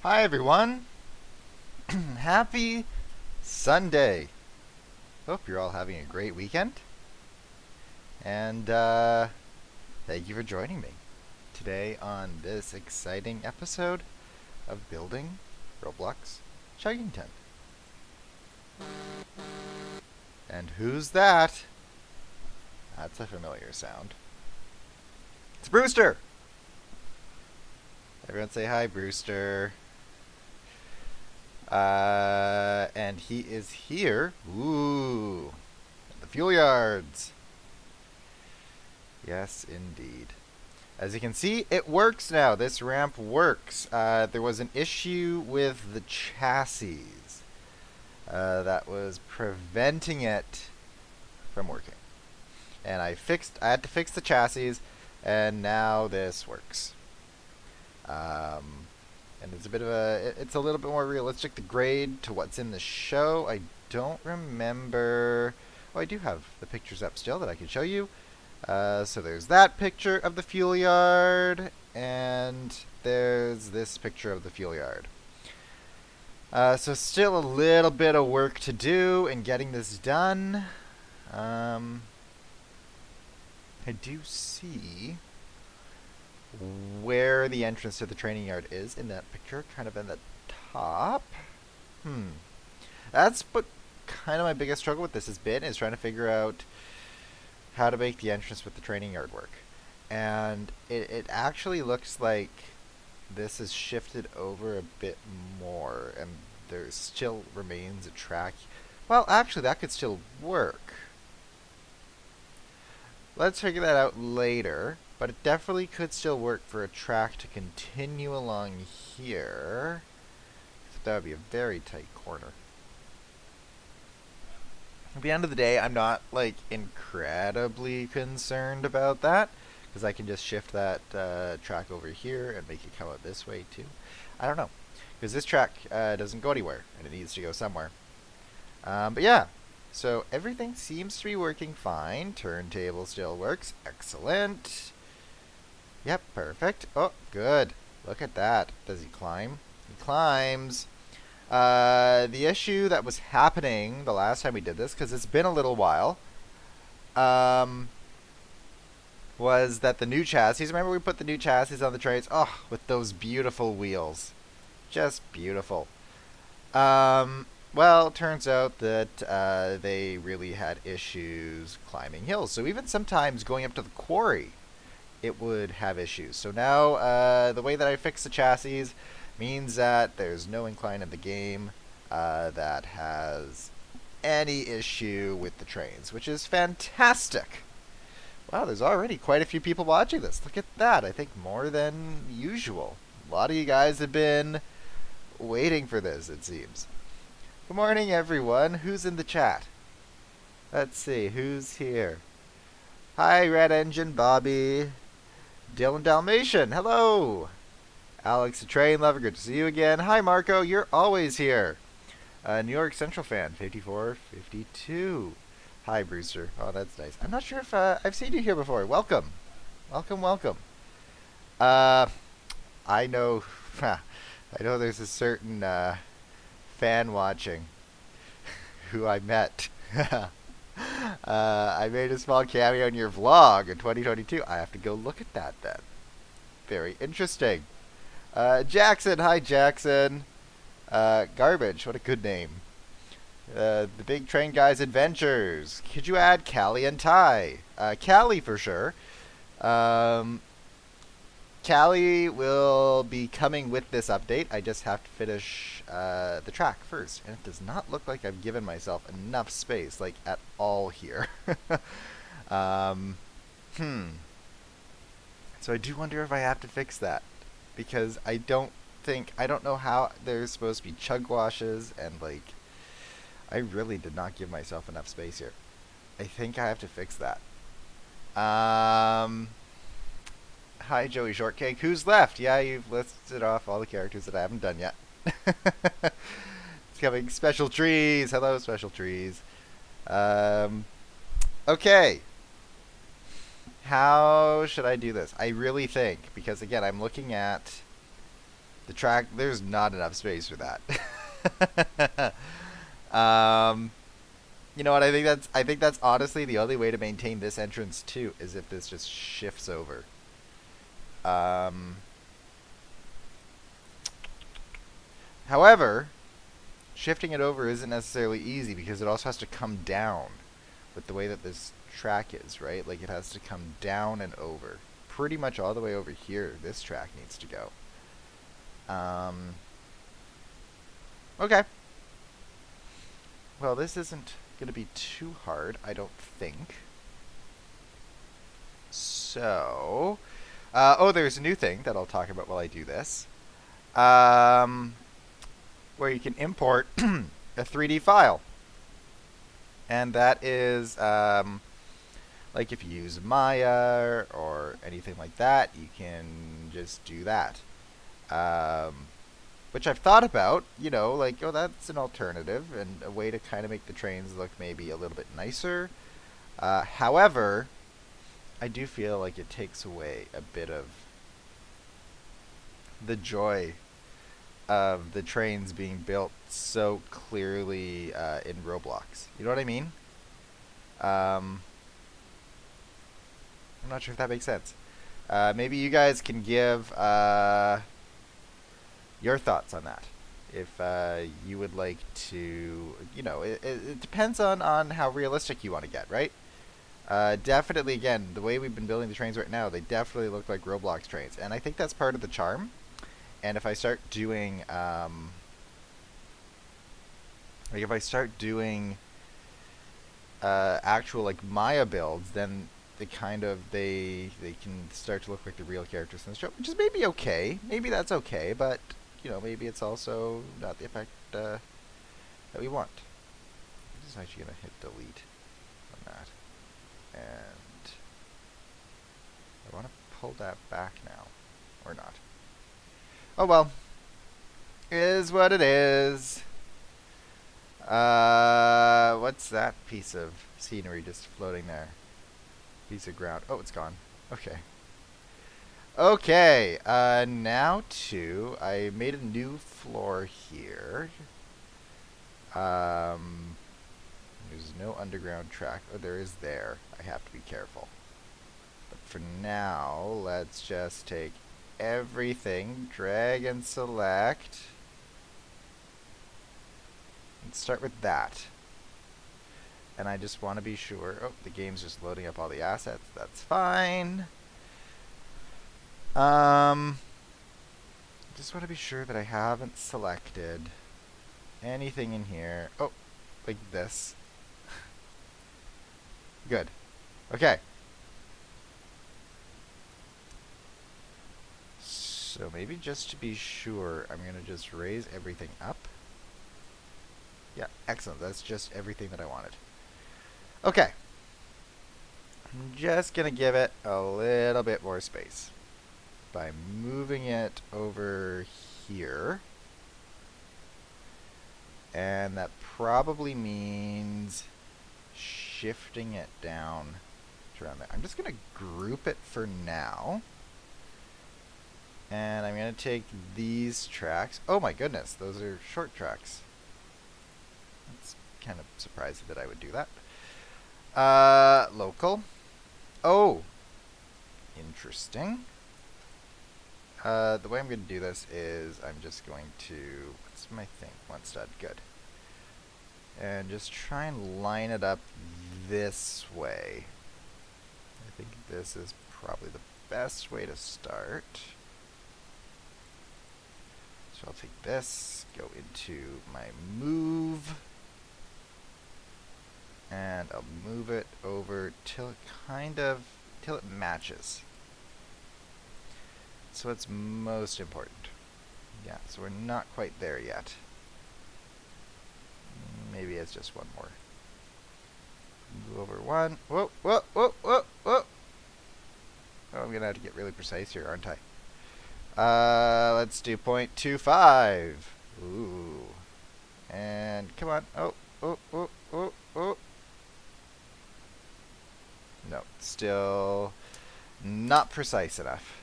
Hi everyone! Happy Sunday! Hope you're all having a great weekend. And thank you for joining me today on this exciting episode of Building Roblox Chuggington. And who's that? That's a familiar sound. It's Brewster! Everyone say hi, Brewster. And he is here. Ooh, at the fuel yards. Yes, indeed. As you can see, it works now. This ramp works. There was an issue with the chassis that was preventing it from working. And I had to fix the chassis, and now this works. And it's a little bit more realistic, the grade to what's in the show. I don't remember. Oh, I do have the pictures up still that I can show you. So there's that picture of the fuel yard, and there's this picture of the fuel yard. So still a little bit of work to do in getting this done. I do see where the entrance to the training yard is in that picture, kind of in the top. That's what kind of my biggest struggle with this has been, is trying to figure out how to make the entrance with the training yard work. And it actually looks like this is shifted over a bit more, and there still remains a track. Well, actually, that could still work. Let's figure that out later. But it definitely could still work for a track to continue along here. That would be a very tight corner. At the end of the day, I'm not like incredibly concerned about that, because I can just shift that track over here and make it come out this way too. I don't know, because this track doesn't go anywhere and it needs to go somewhere. But yeah, so everything seems to be working fine. Turntable still works. Excellent. Yep, perfect. Oh, good. Look at that. Does he climb? He climbs. The issue that was happening the last time we did this, because it's been a little while, was that the new chassis, remember we put the new chassis on the trains? Oh, with those beautiful wheels. Just beautiful. Well, it turns out that they really had issues climbing hills. So even sometimes going up to the quarry, it would have issues. So now the way that I fix the chassis means that there's no incline in the game that has any issue with the trains, which is fantastic. Wow, there's already quite a few people watching this. Look at that. I think more than usual. A lot of you guys have been waiting for this, it seems. Good morning, everyone. Who's in the chat? Let's see, who's here? Hi, Red Engine Bobby. Dylan Dalmatian, hello! Alex the Train Lover, good to see you again. Hi Marco, you're always here. New York Central fan, 5452. Hi Brewster. Oh, that's nice. I'm not sure if I've seen you here before. Welcome. Welcome, welcome. I know I know there's a certain fan watching who I met. I made a small cameo in your vlog in 2022. I have to go look at that then. Very interesting. Jackson, hi Jackson. Garbage, what a good name. The Big Train Guys Adventures. Could you add Callie and Ty? Callie for sure. Callie will be coming with this update. I just have to finish the track first. And it does not look like I've given myself enough space, like, at all here. So I do wonder if I have to fix that. Because I don't know how there's supposed to be chug washes, and, like, I really did not give myself enough space here. I think I have to fix that. Hi, Joey Shortcake. Who's left? Yeah, you've listed off all the characters that I haven't done yet. It's coming. Special Trees. Hello, Special Trees. Okay. How should I do this? I really think, because again, I'm looking at The track, there's not enough space for that. um, you know what? I think that's honestly the only way to maintain this entrance too, is if this just shifts over. Um, However, shifting it over isn't necessarily easy because it also has to come down with the way that this track is, right? Like it has to come down and over. Pretty much all the way over here, this track needs to go. Okay. Well, this isn't going to be too hard, I don't think. So, oh, there's a new thing that I'll talk about while I do this. Where you can import a 3D file. And that is, like if you use Maya or anything like that, you can just do that. Which I've thought about, like, oh, that's an alternative and a way to kind of make the trains look maybe a little bit nicer. However, I do feel like it takes away a bit of the joy of the trains being built so clearly in Roblox. You know what I mean? I'm not sure if that makes sense. Maybe you guys can give your thoughts on that. If you would like to, it depends on how realistic you want to get, right? Definitely, again, the way we've been building the trains right now, they definitely look like Roblox trains. And I think that's part of the charm. And if I start doing, actual like Maya builds, then they can start to look like the real characters in the show, which is maybe okay. Maybe that's okay, but maybe it's also not the effect that we want. I'm just actually gonna hit delete on that, and I want to pull that back now, or not. Oh well, is what it is. What's that piece of scenery just floating there? Piece of ground. Oh, it's gone. Okay. Okay, now I made a new floor here. There's no underground track. Oh, there is there. I have to be careful. But for now, let's just take everything, drag and select. Let's start with that. And I just want to be sure. Oh, the game's just loading up all the assets. That's fine. Just want to be sure that I haven't selected anything in here. Oh, like this. Good. Okay. So maybe just to be sure, I'm going to just raise everything up. Yeah, excellent. That's just everything that I wanted. Okay. I'm just going to give it a little bit more space by moving it over here. And that probably means shifting it down to around there. I'm just going to group it for now. And I'm going to take these tracks. Oh my goodness, those are short tracks. That's kind of surprising that I would do that. Local. Oh, interesting. The way I'm going to do this is I'm just going to, what's my thing? One stud, good. And just try and line it up this way. I think this is probably the best way to start. So I'll take this, go into my move, and I'll move it over till it matches. So it's most important. Yeah, so we're not quite there yet. Maybe it's just one more. Move over one. Whoa, whoa, whoa, whoa, whoa. Oh, I'm gonna have to get really precise here, aren't I? Let's do 0.25. Ooh. And come on. Oh, oh, oh, oh, oh. No, still not precise enough.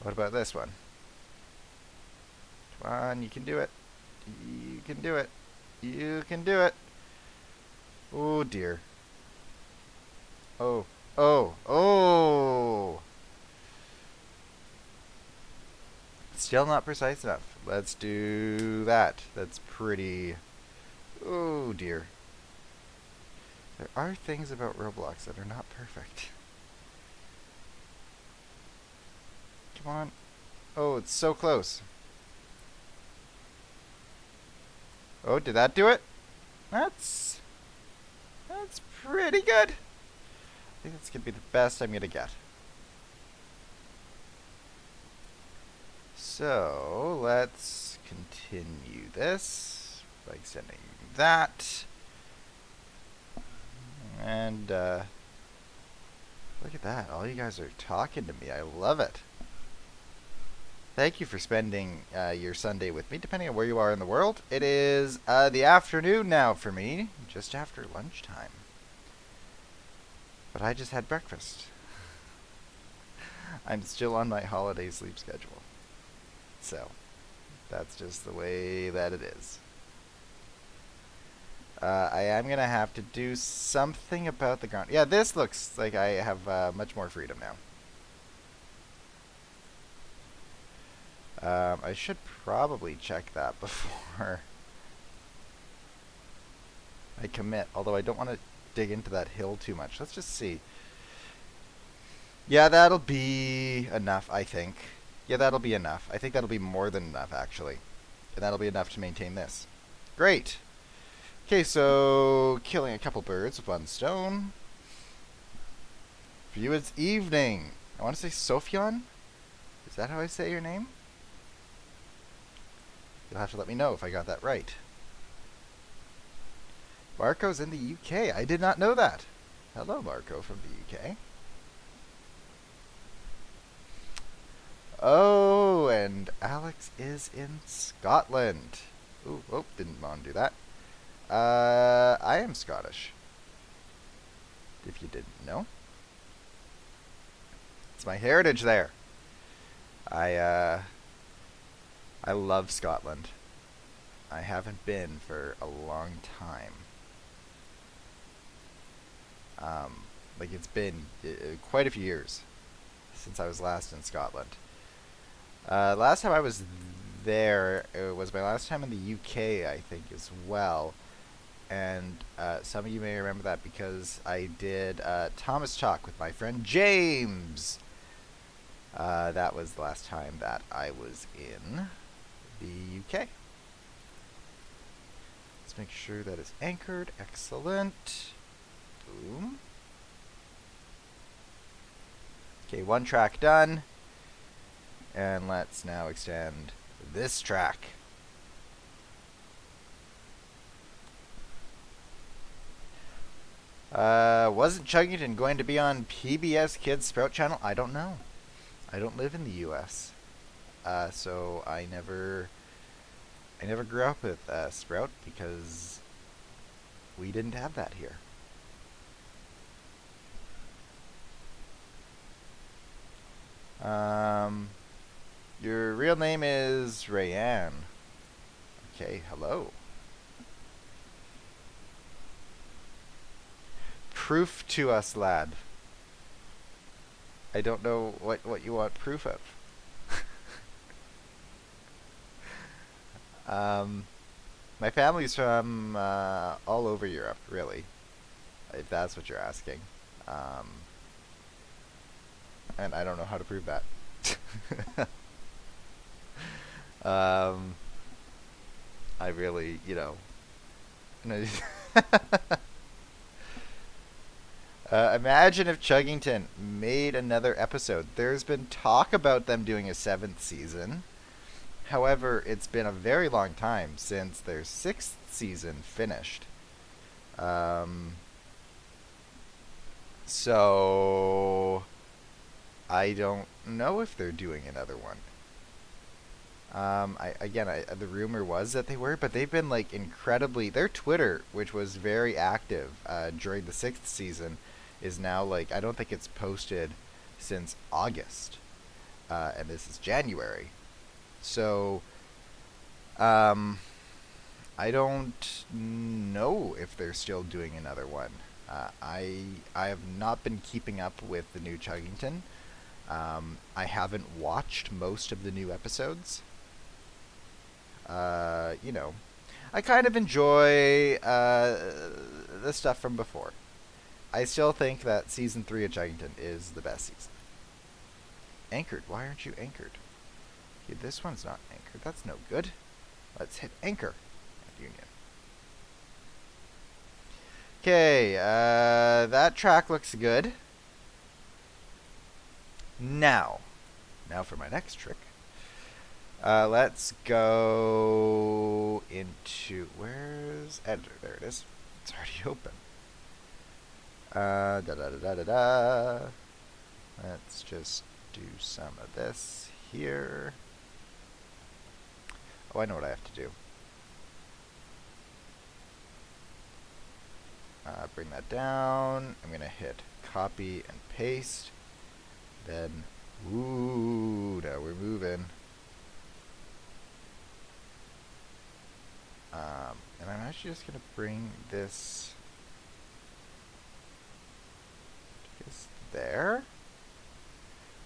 What about this one? Come on, you can do it. You can do it. You can do it. Oh dear. Oh. Oh. Oh. Still not precise enough. Let's do that. That's pretty... Oh dear. There are things about Roblox that are not perfect. Come on. Oh, it's so close. Oh, did that do it? That's pretty good. I think that's gonna be the best I'm gonna get. So let's continue this by extending that. And look at that. All you guys are talking to me. I love it. Thank you for spending your Sunday with me, depending on where you are in the world. It is the afternoon now for me, just after lunchtime. But I just had breakfast. I'm still on my holiday sleep schedule. So, that's just the way that it is. I am going to have to do something about the ground. Yeah, this looks like I have much more freedom now. I should probably check that before I commit, although I don't want to dig into that hill too much. Let's just see. Yeah, that'll be enough, I think. Yeah, that'll be enough. I think that'll be more than enough, actually. And that'll be enough to maintain this. Great. Okay, so killing a couple birds with one stone. For you, it's evening. I want to say Sophion? Is that how I say your name? You'll have to let me know if I got that right. Marco's in the UK. I did not know that. Hello, Marco from the UK. Oh, and Alex is in Scotland. Ooh, oh, didn't want to do that. I am Scottish. If you didn't know. It's my heritage there. I love Scotland. I haven't been for a long time. Like it's been quite a few years since I was last in Scotland. Last time I was there, it was my last time in the UK, I think, as well. And some of you may remember that because I did Thomas Talk with my friend James. That was the last time that I was in the UK. Let's make sure that it's anchored. Excellent. Boom. Okay, one track done. And let's now extend this track. Wasn't Chugington going to be on PBS Kids Sprout Channel? I don't know. I don't live in the US. So I never grew up with Sprout because we didn't have that here. Your real name is Rayanne. Okay, hello. Proof to us, lad. I don't know what you want proof of. My family's from all over Europe, really, if that's what you're asking. And I don't know how to prove that. I really, imagine if Chugington made another episode. There's been talk about them doing a 7th season. However, it's been a very long time since their 6th season finished. So I don't know if they're doing another one. The rumor was that they were, but they've been like incredibly. Their Twitter, which was very active during the 6th season, is now like, I don't think it's posted since August, and this is January. So I don't know if they're still doing another one. I have not been keeping up with the new Chuggington. I haven't watched most of the new episodes. You know, I kind of enjoy the stuff from before. I still think that season 3 of Chuggington is the best season. Anchored? Why aren't you anchored? Okay, this one's not anchored. That's no good. Let's hit anchor at Union. Okay, that track looks good. Now for my next trick. Let's go into, where's editor? There it is. It's already open. Let's just do some of this here. Oh, I know what I have to do. Bring that down. I'm going to hit copy and paste. Then, ooh, now we're moving. And I'm actually just going to bring this there.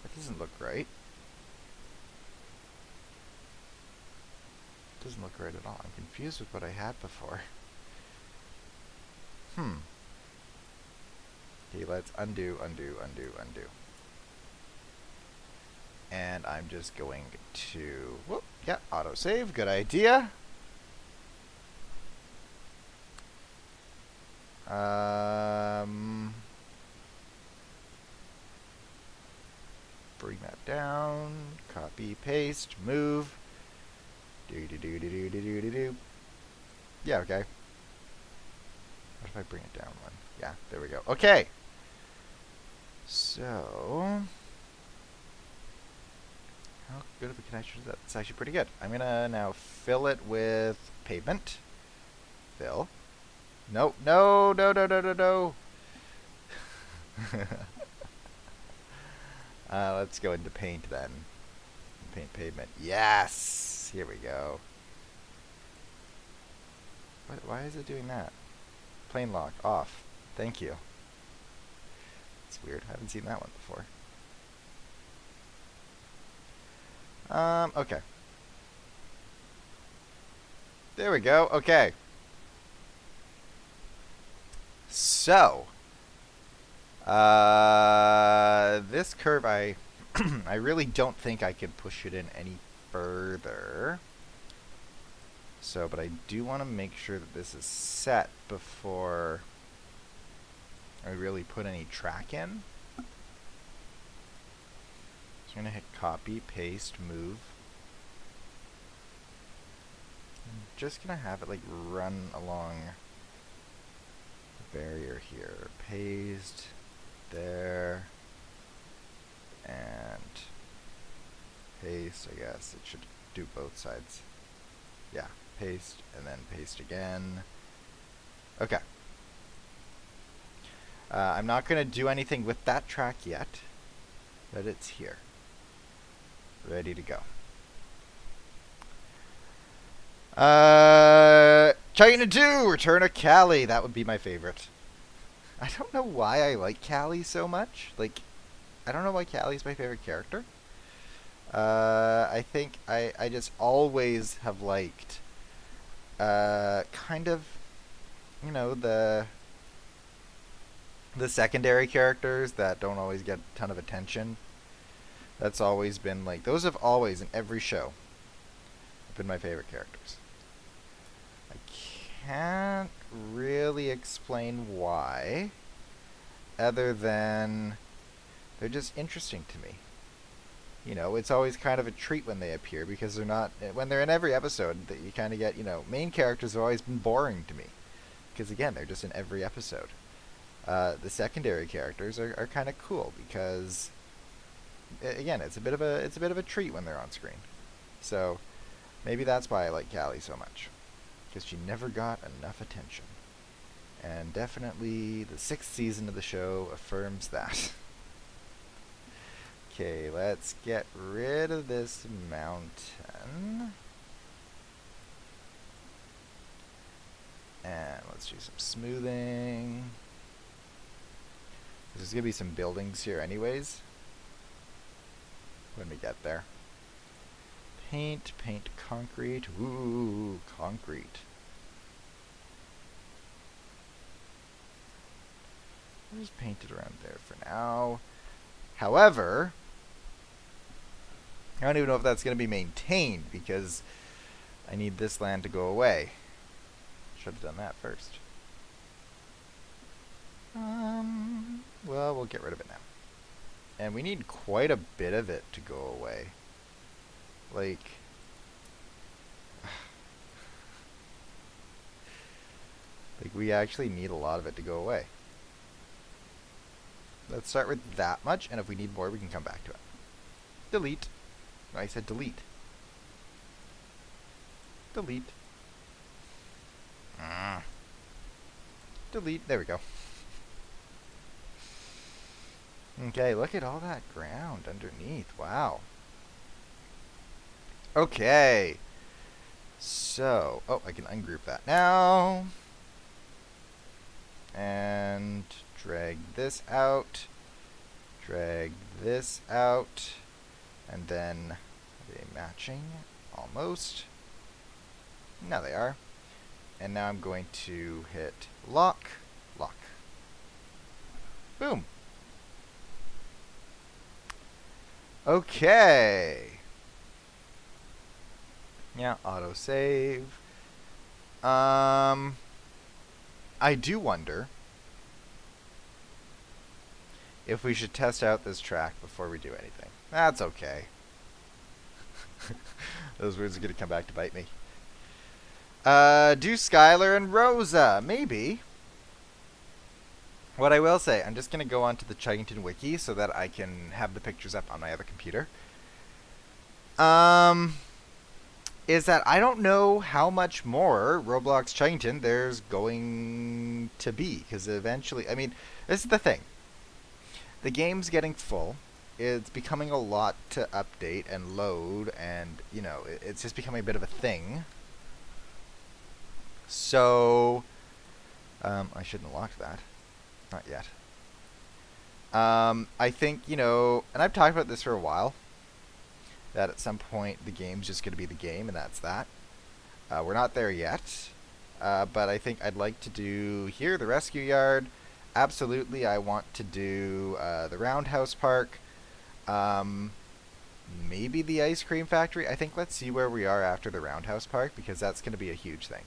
That doesn't look right. Doesn't look right at all. I'm confused with what I had before. Okay, let's undo. And I'm just going to, whoop, yeah, autosave, good idea. Bring that down, copy, paste, move. Do. Yeah, okay. What if I bring it down one? Yeah, there we go. Okay. So, how good of a connection is that? It's actually pretty good. I'm gonna now fill it with pavement. Fill. No. Let's go into paint then. Paint pavement. Yes! Here we go. Why is it doing that? Plane lock off. Thank you. It's weird. I haven't seen that one before. Okay. There we go. Okay. So, this curve, I really don't think I can push it in any further. So, but I do want to make sure that this is set before I really put any track in. So I'm going to hit copy, paste, move. I'm just going to have it like run along the barrier here. Paste, there, and paste, I guess. It should do both sides. Yeah. Paste, and then paste again. Okay. I'm not going to do anything with that track yet, but it's here. Ready to go. China 2, Return of Callie. That would be my favorite. I don't know why I like Callie so much. Like, I don't know why Callie's my favorite character. I think I just always have liked kind of, you know, the secondary characters that don't always get a ton of attention. That's always been like, those have always, in every show, been my favorite characters. I can't really explain why, other than they're just interesting to me. You know, it's always kind of a treat when they appear, because they're not, when they're in every episode, that you kind of get, you know, main characters have always been boring to me, because again, they're just in every episode. The secondary characters are kind of cool, because again, it's a bit of a treat when they're on screen. So maybe that's why I like Callie so much, because she never got enough attention, and definitely the 6th season of the show affirms that. Okay, let's get rid of this mountain. And let's do some smoothing. There's going to be some buildings here anyways when we get there. Paint concrete. Ooh, concrete. I'll just paint it around there for now. However, I don't even know if that's going to be maintained because I need this land to go away. Should have done that first. Well, we'll get rid of it now. And we need quite a bit of it to go away. Like, we actually need a lot of it to go away. Let's start with that much, and if we need more, we can come back to it. Delete. No, I said delete. Delete. Delete. There we go. Okay, look at all that ground underneath. Wow. Okay. So, oh, I can ungroup that now. And drag this out. Drag this out. And then, are they matching? Almost. Now they are. And now I'm going to hit lock, lock. Boom. Okay. Yeah, autosave. I do wonder if we should test out this track before we do anything. That's okay. Those words are going to come back to bite me. Do Skylar and Rosa. Maybe. What I will say, I'm just going to go onto the Chugington wiki so that I can have the pictures up on my other computer. Is that I don't know how much more Roblox Chugington there's going to be. Because eventually, I mean, this is the thing. The game's getting full. It's becoming a lot to update and load. And, you know, it's just becoming a bit of a thing. So, I shouldn't have locked that. Not yet. I think, you know, and I've talked about this for a while, that at some point the game's just going to be the game, and that's that. We're not there yet, but I think I'd like to do here the rescue yard. Absolutely, I want to do the Roundhouse Park. Maybe the ice cream factory. I think let's see where we are after the Roundhouse Park, because that's going to be a huge thing.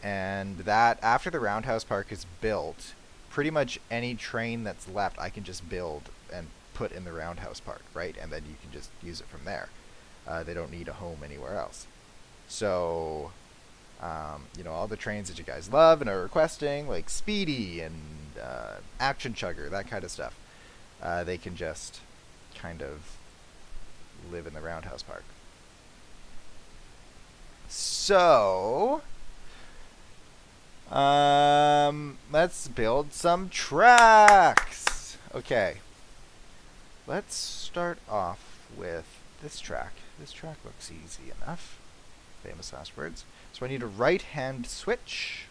And that, after the Roundhouse Park is built, pretty much any train that's left I can just build and put in the Roundhouse Park, right? And then you can just use it from there. They don't need a home anywhere else. So, you know, all the trains that you guys love and are requesting, like Speedy and Action Chugger, that kind of stuff, they can just kind of live in the Roundhouse Park. So, let's build some tracks. Okay. Let's start off with this track. This track looks easy enough. Famous last words. So I need a right-hand switch,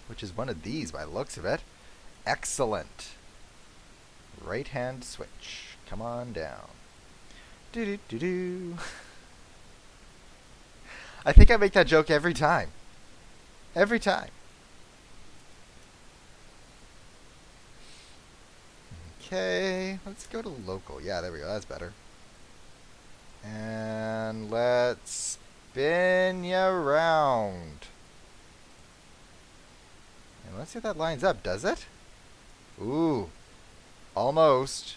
which is one of these by the looks of it. Excellent. Right-hand switch. Come on down. Do-do-do-do. I think I make that joke every time. Every time. Okay, let's go to local. Yeah, there we go. That's better. And let's spin you around. And let's see if that lines up. Does it? Ooh, almost.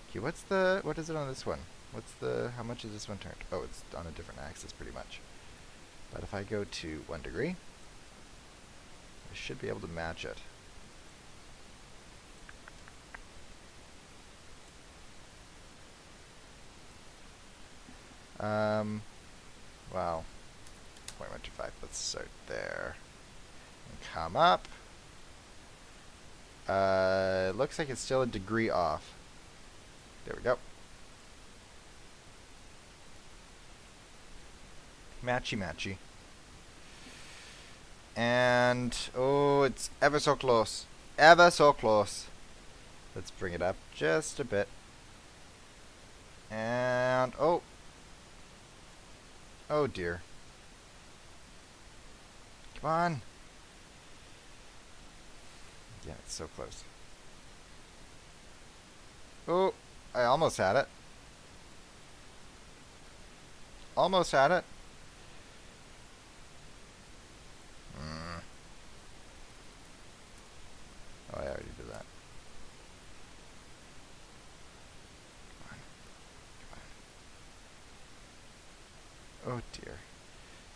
Okay, what is it on this one? How much is this one turned? Oh, it's on a different axis pretty much. But if I go to 1 degree, I should be able to match it. Wow. 0.125. Let's start there. And come up. Looks like it's still a degree off. There we go. Matchy matchy. And, oh, it's ever so close. Ever so close. Let's bring it up just a bit. And, oh. Oh, dear. Come on. Yeah, it's so close. Oh, I almost had it. Almost had it. Oh, I already did that. Come on. Come on. Oh, dear.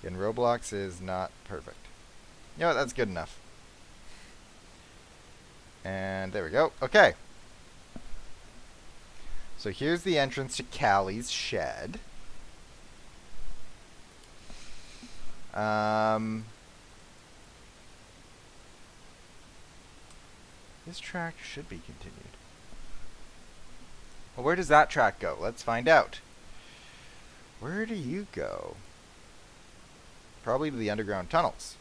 Again, Roblox is not perfect. You know what? That's good enough. And there we go. Okay. So here's the entrance to Callie's shed. This track should be continued. Well, where does that track go? Let's find out. Where do you go? Probably to the underground tunnels.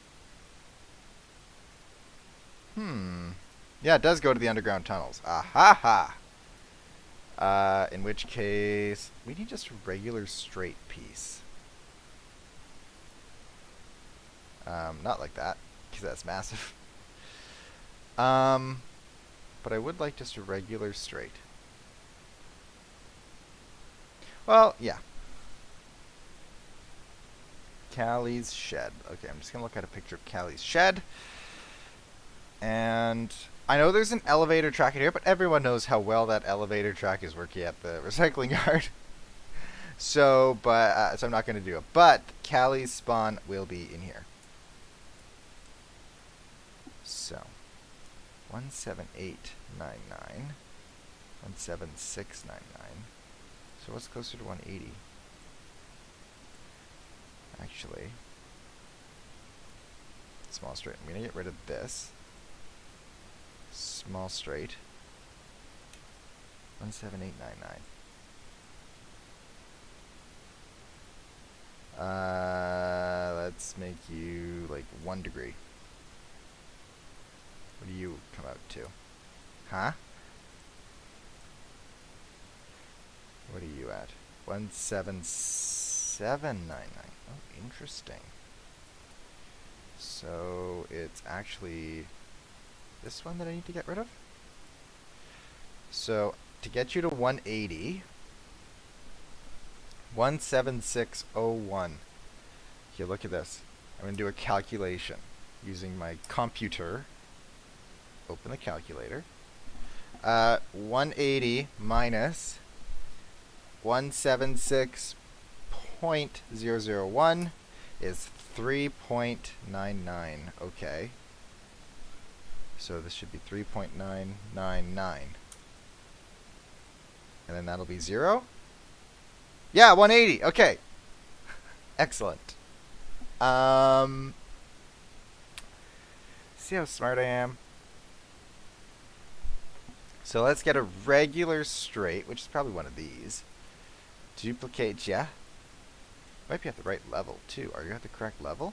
Yeah, it does go to the underground tunnels. Ah-ha-ha! In which case, we need just a regular straight piece. Not like that, because that's massive. But I would like just a regular straight. Well, yeah. Callie's shed. Okay, I'm just going to look at a picture of Callie's shed. And I know there's an elevator track in here, but everyone knows how well that elevator track is working at the recycling yard. So I'm not going to do it. But Callie's spawn will be in here. So 17899, 17699. So what's closer to 180? Actually, small straight. I'm gonna get rid of this. Small straight. 17899. Let's make you like 1 degree. What do you come out to? Huh? What are you at? 17799. Oh, interesting. So it's actually this one that I need to get rid of? So to get you to 180, 17601. Here, look at this. I'm going to do a calculation using my computer. Open the calculator. 180 minus 176.001 is 3.99. Okay. So this should be 3.999. And then that'll be 0? Yeah, 180. Okay. Excellent. See how smart I am? So let's get a regular straight, which is probably one of these. Duplicate, yeah. Might be at the right level, too. Are you at the correct level?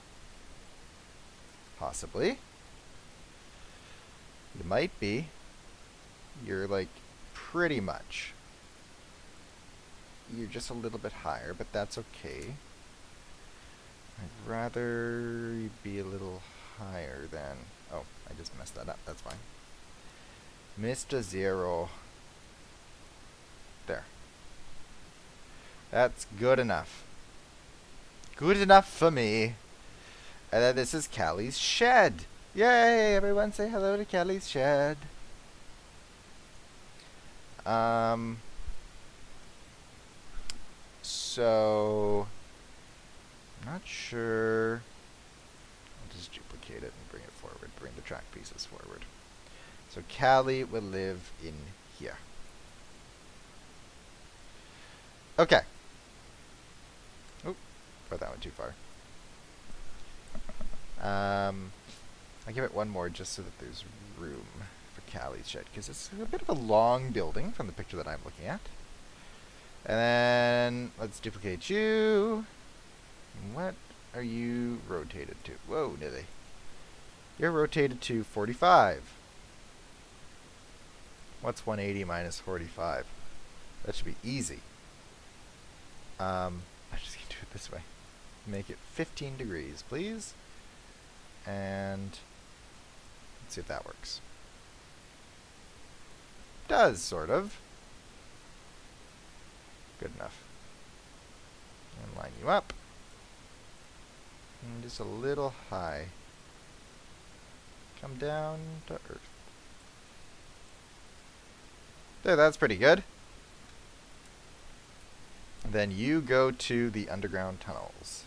Possibly. You might be. You're, like, pretty much. You're just a little bit higher, but that's okay. I'd rather you be a little higher than... Oh, I just messed that up. That's fine. Mr. Zero. There. That's good enough. Good enough for me. And then this is Callie's shed. Yay! Everyone say hello to Callie's shed. So I'm not sure. I'll just duplicate it and bring it forward. Bring the track pieces forward. So Callie will live in here. Okay. Oh, brought that one too far. I give it one more just so that there's room for Callie's shed, because it's a bit of a long building from the picture that I'm looking at. And then let's duplicate you. What are you rotated to? Whoa, Nilly. You're rotated to 45. What's 180 minus 45? That should be easy. I'm just going to do it this way. Make it 15 degrees, please. And let's see if that works. Does, sort of. Good enough. And line you up. And just a little high. Come down to Earth. There, that's pretty good. Then you go to the underground tunnels.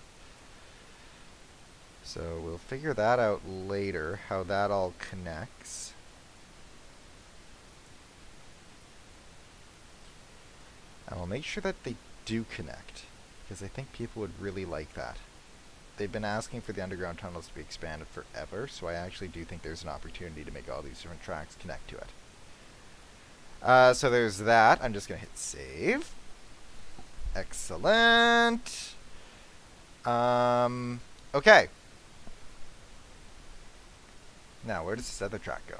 So we'll figure that out later, how that all connects. And we'll make sure that they do connect, because I think people would really like that. They've been asking for the underground tunnels to be expanded forever, so I actually do think there's an opportunity to make all these different tracks connect to it. So there's that. I'm just going to hit save. Excellent. Okay. Now, where does this other track go?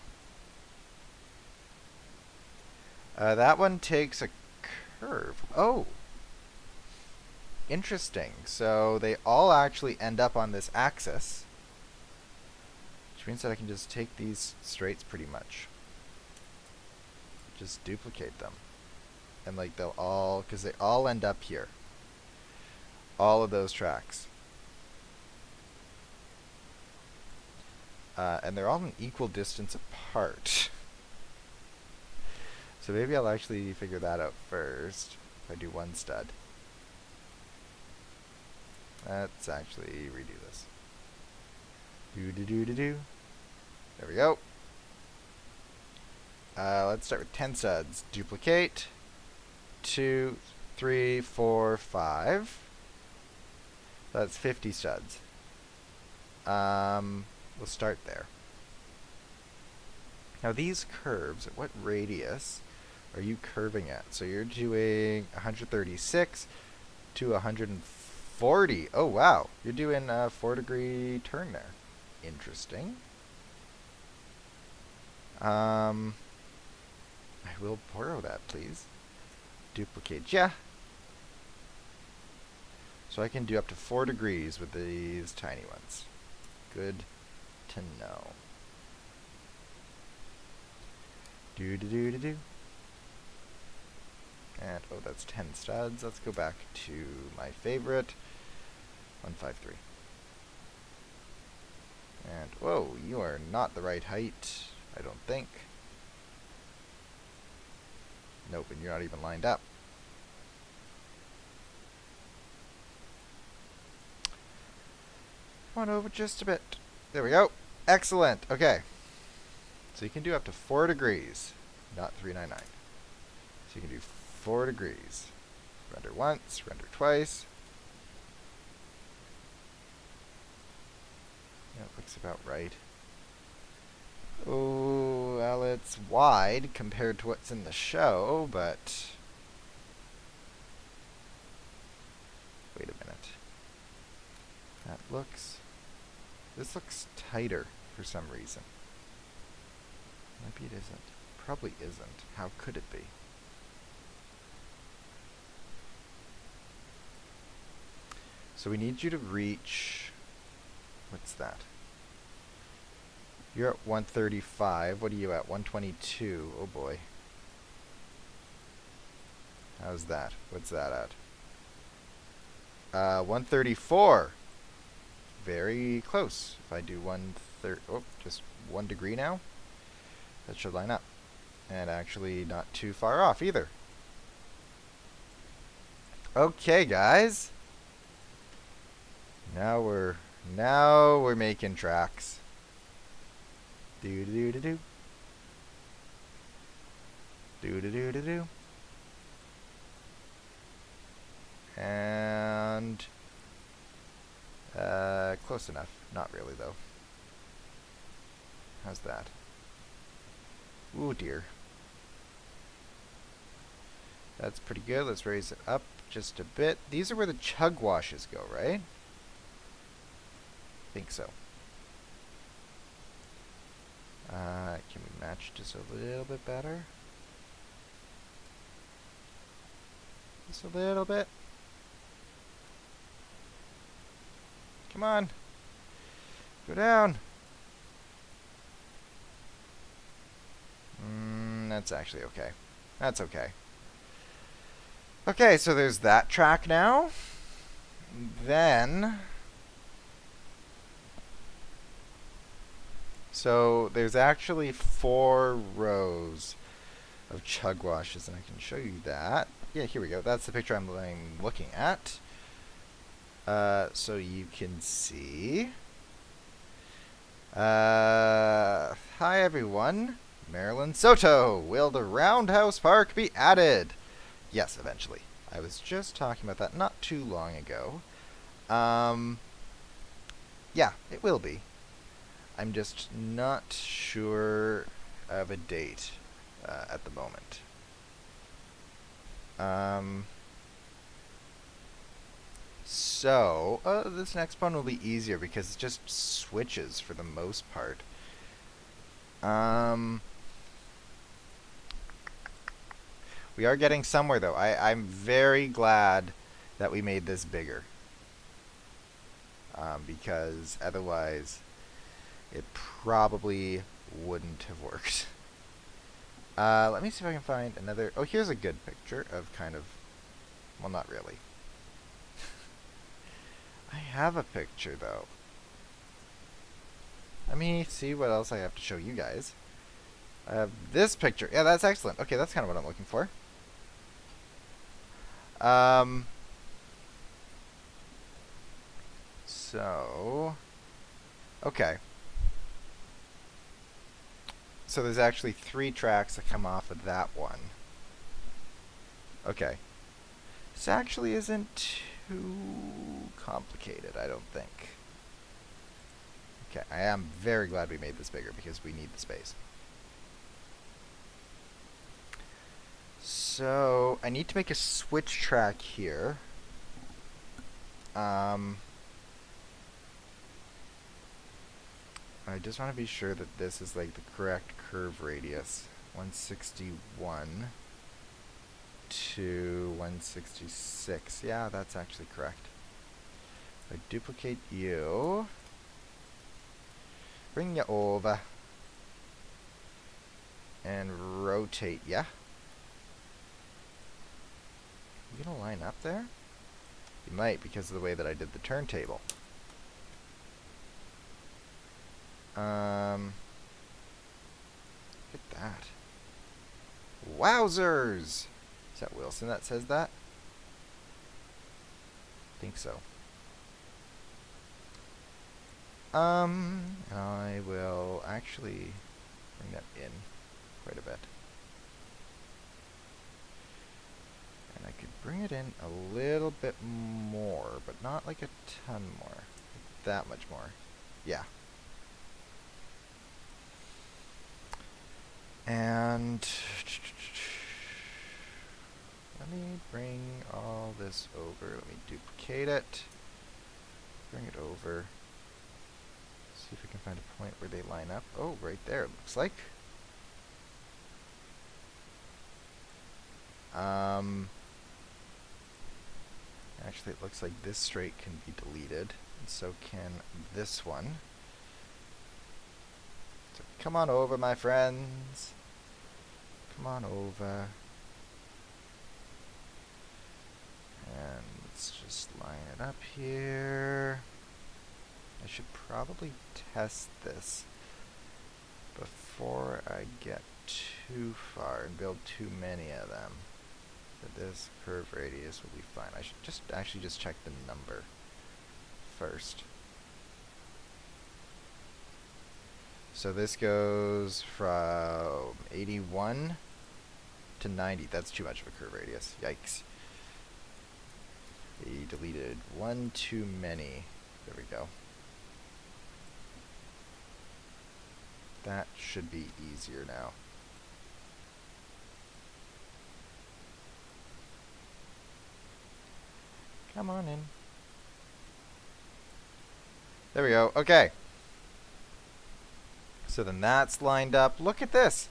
That one takes a curve. Oh. Interesting. So they all actually end up on this axis, which means that I can just take these straights pretty much. Just duplicate them. And like they'll all, because they all end up here. All of those tracks. And they're all an equal distance apart. So maybe I'll actually figure that out first. If I do one stud. Let's actually redo this. Do. There we go. Let's start with 10 studs. Duplicate. 2, 3, 4, 5. That's 50 studs. We'll start there. Now these curves, at what radius are you curving at? So you're doing 136 to 140. Oh wow, you're doing a 4-degree turn there. Interesting. I will borrow that, please. Duplicate, yeah. So I can do up to 4 degrees with these tiny ones. Good to know. Do. And, oh, that's 10 studs. Let's go back to my favorite, 153. And, whoa, you are not the right height, I don't think. Nope, and you're not even lined up. Come on over just a bit. There we go. Excellent. Okay. So you can do up to 4 degrees, not 399. So you can do 4 degrees. Render once, render twice. Yeah, it looks about right. Oh, well, it's wide compared to what's in the show, but... Wait a minute. That looks... This looks tighter for some reason. Maybe it isn't. Probably isn't. How could it be? So we need you to reach... What's that? You're at 135. What are you at? 122. Oh boy. How's that? What's that at? 134. Very close. If I do just 1 degree now, that should line up. And actually not too far off either. Okay, guys. Now we're making tracks. Do. And close enough. Not really though. How's that? Ooh dear. That's pretty good. Let's raise it up just a bit. These are where the chug washes go, right? I think so. Can we match just a little bit better? Just a little bit. Come on. Go down. That's actually okay. That's okay. Okay, so there's that track now. Then... So there's actually 4 rows of chug washes, and I can show you that. Yeah, here we go. That's the picture I'm looking at. So you can see. Hi everyone. Marilyn Soto. Will the Roundhouse Park be added? Yes, eventually. I was just talking about that not too long ago. Yeah, it will be. I'm just not sure of a date at the moment. So, this next one will be easier because it just switches for the most part. We are getting somewhere, though. I'm very glad that we made this bigger. Because otherwise, it probably wouldn't have worked. Let me see if I can find another... Oh, here's a good picture of kind of... Well, not really. I have a picture, though. Let me see what else I have to show you guys. I have this picture. Yeah, that's excellent. Okay, that's kind of what I'm looking for. So... Okay. So there's actually 3 tracks that come off of that one. Okay. This actually isn't too complicated, I don't think. Okay, I am very glad we made this bigger because we need the space. So, I need to make a switch track here. I just want to be sure that this is like the correct curve radius. 161 to 166. Yeah, that's actually correct. I duplicate you. Bring you over. And rotate ya. You gonna line up there? You might because of the way that I did the turntable. Look at that. Wowzers! Is that Wilson that says that? I think so. I will actually bring that in quite a bit. And I could bring it in a little bit more, but not like a ton more. Like that much more. Yeah. And let me bring all this over. Let me duplicate it. Bring it over. See if we can find a point where they line up. Oh, right there, it looks like. Actually, it looks like this straight can be deleted, and so can this one. So come on over, my friends. Come on over. And let's just line it up here. I should probably test this before I get too far and build too many of them. But this curve radius will be fine. I should just actually just check the number first. So this goes from 81 to 90. That's too much of a curve radius. Yikes. They deleted one too many. There we go. That should be easier now. Come on in. There we go. Okay. So then that's lined up. Look at this.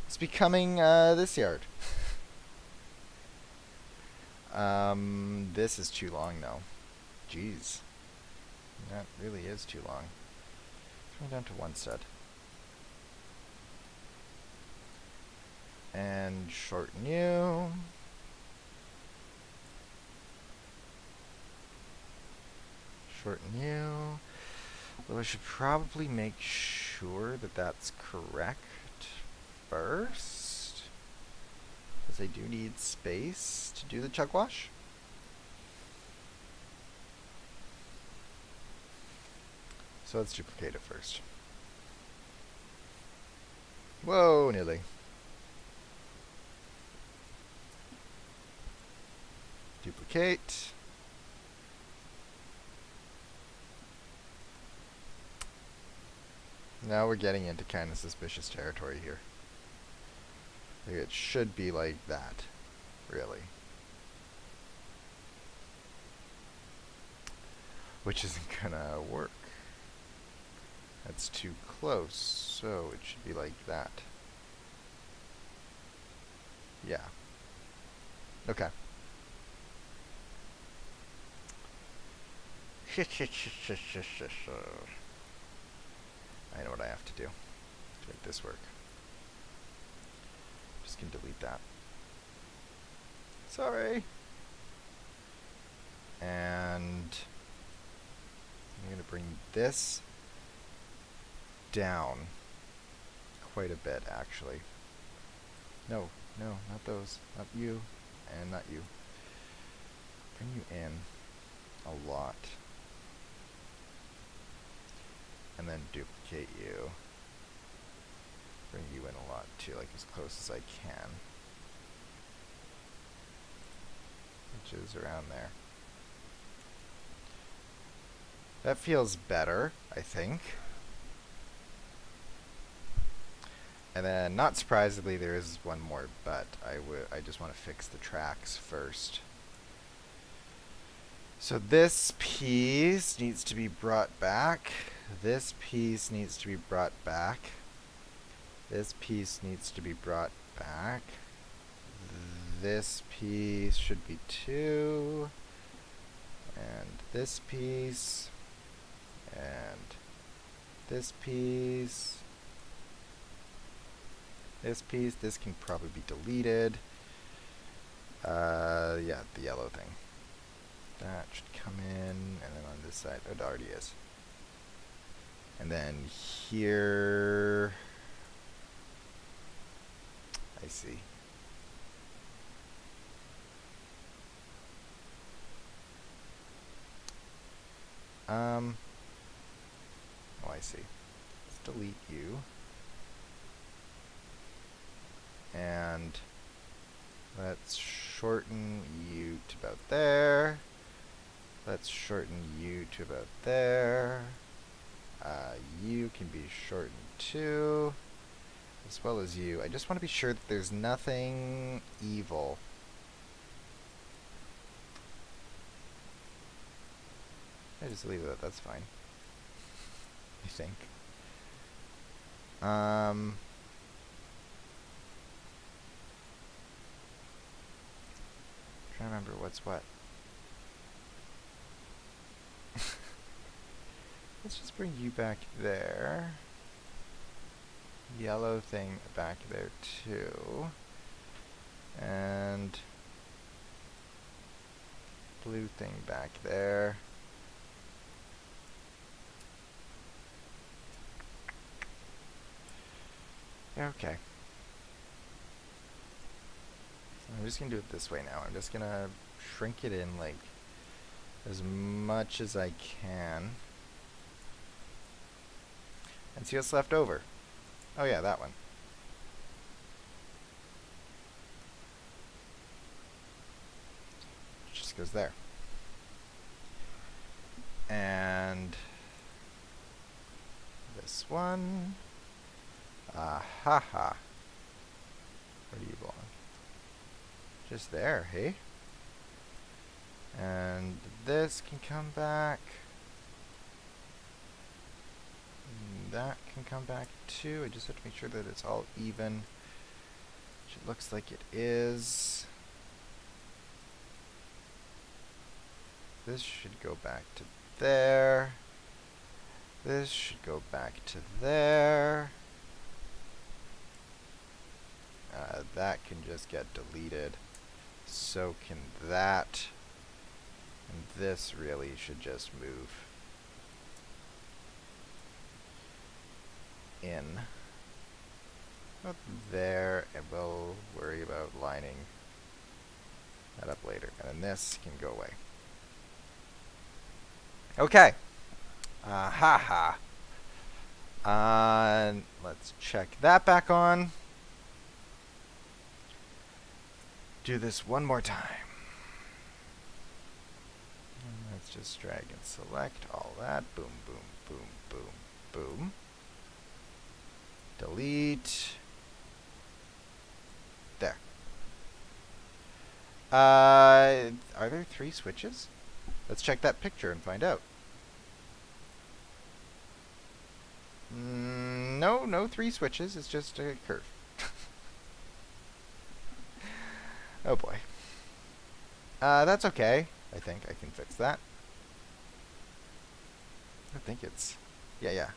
It's becoming this yard. This is too long though. Jeez. That really is too long. Let's go down to one stud. And shorten you. Shorten you. Well, I should probably make sure that that's correct first, because I do need space to do the chug wash. So let's duplicate it first. Whoa, nearly. Duplicate. Now we're getting into kind of suspicious territory here. Like it should be like that, really. Which isn't gonna work. That's too close, so it should be like that. Yeah. Okay. I know what I have to do to make this work. Just gonna delete that. Sorry. And I'm gonna bring this down quite a bit, actually. No, not those. Not you, and not you. Bring you in a lot. And then duplicate you. Bring you in a lot too, like as close as I can. Which is around there. That feels better, I think. And then, not surprisingly, there is one more, but I just want to fix the tracks first. So this piece needs to be brought back. This piece needs to be brought back. This piece needs to be brought back. This piece should be 2. And this piece. And this piece. This piece. This can probably be deleted. Yeah, the yellow thing. That should come in, and then on this side, it already is. And then here, I see. Oh, I see. Let's delete you. And let's shorten you to about there. Let's shorten you to about there. You can be shortened too, as well as you. I just want to be sure that there's nothing evil. I just leave it. That's fine. I think. Trying to remember what's what. Let's just bring you back there. Yellow thing back there too. And blue thing back there. Okay. So I'm just gonna do it this way now. I'm just gonna shrink it in like as much as I can. And see what's left over. Oh yeah, that one. It just goes there. And this one. Ha. Where do you belong? Just there, hey? And this can come back. that can come back too. I just have to make sure that it's all even, which it looks like it is. This should go back to there. This should go back to there. That can just get deleted. So can that. And this really should just move in. Up there, and we'll worry about lining that up later. And then this can go away. Okay. Let's check that back on. Do this one more time. And let's just drag and select all that. Boom, boom, boom, boom, boom. Delete. There. Are there 3 switches? Let's check that picture and find out. No, no 3 switches. It's just a curve. Oh boy. That's okay. I think I can fix that. I think it's... Yeah.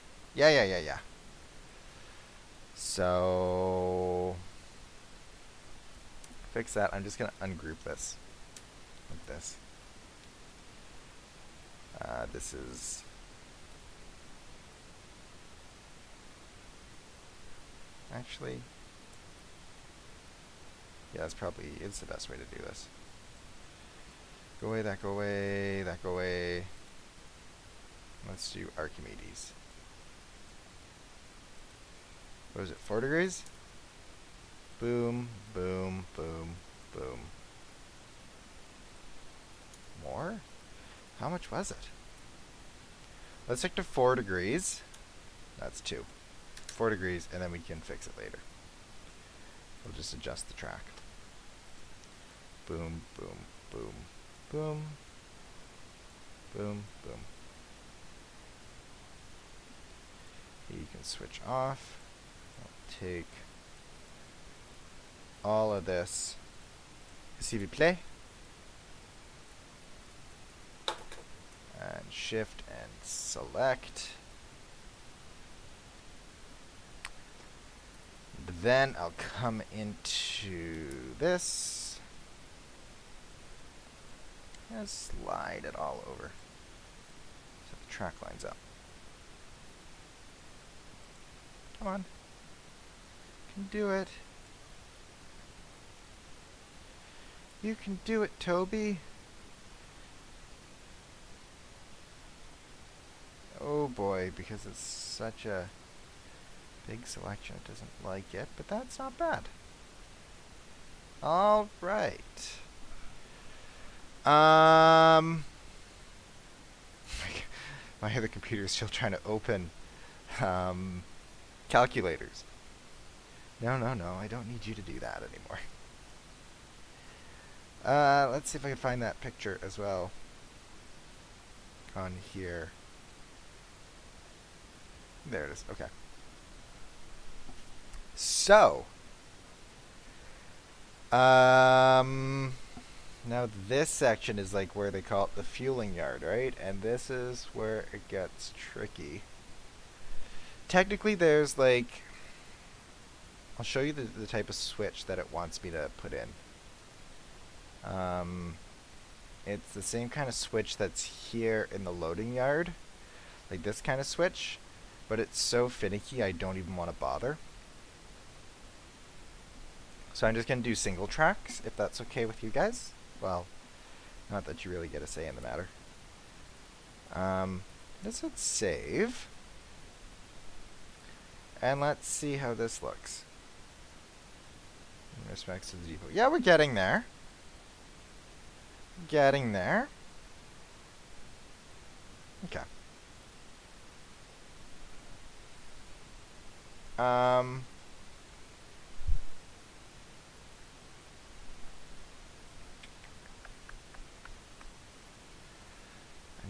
So... fix that. I'm just going to ungroup this. Like this. This is... Actually... Yeah, that's probably... It's the best way to do this. Go away, that go away, that go away. Let's do Archimedes. What is it, 4 degrees? Boom, boom, boom, boom. More? How much was it? Let's stick to 4 degrees. That's 2. 4 degrees, and then we can fix it later. We'll just adjust the track. Boom, boom, boom, boom, boom, boom. You can switch off. I'll take all of this. S'il vous plaît. And shift and select. Then I'll come into this and slide it all over so the track lines up. Come on. You can do it. You can do it, Toby. Oh boy, because it's such a big selection, it doesn't like it, but that's not bad. All right. My other computer is still trying to open calculators. No, I don't need you to do that anymore. Let's see if I can find that picture as well on here. There it is. Okay. So, now this section is like where they call it the fueling yard, right? And this is where it gets tricky. Technically, there's like, I'll show you the type of switch that it wants me to put in. It's the same kind of switch that's here in the loading yard, like this kind of switch, but it's so finicky I don't even want to bother. So I'm just going to do single tracks, if that's okay with you guys. Well, not that you really get a say in the matter. Let's hit save. And let's see how this looks. In respects to the depot. Yeah, we're getting there. Getting there. Okay. I'm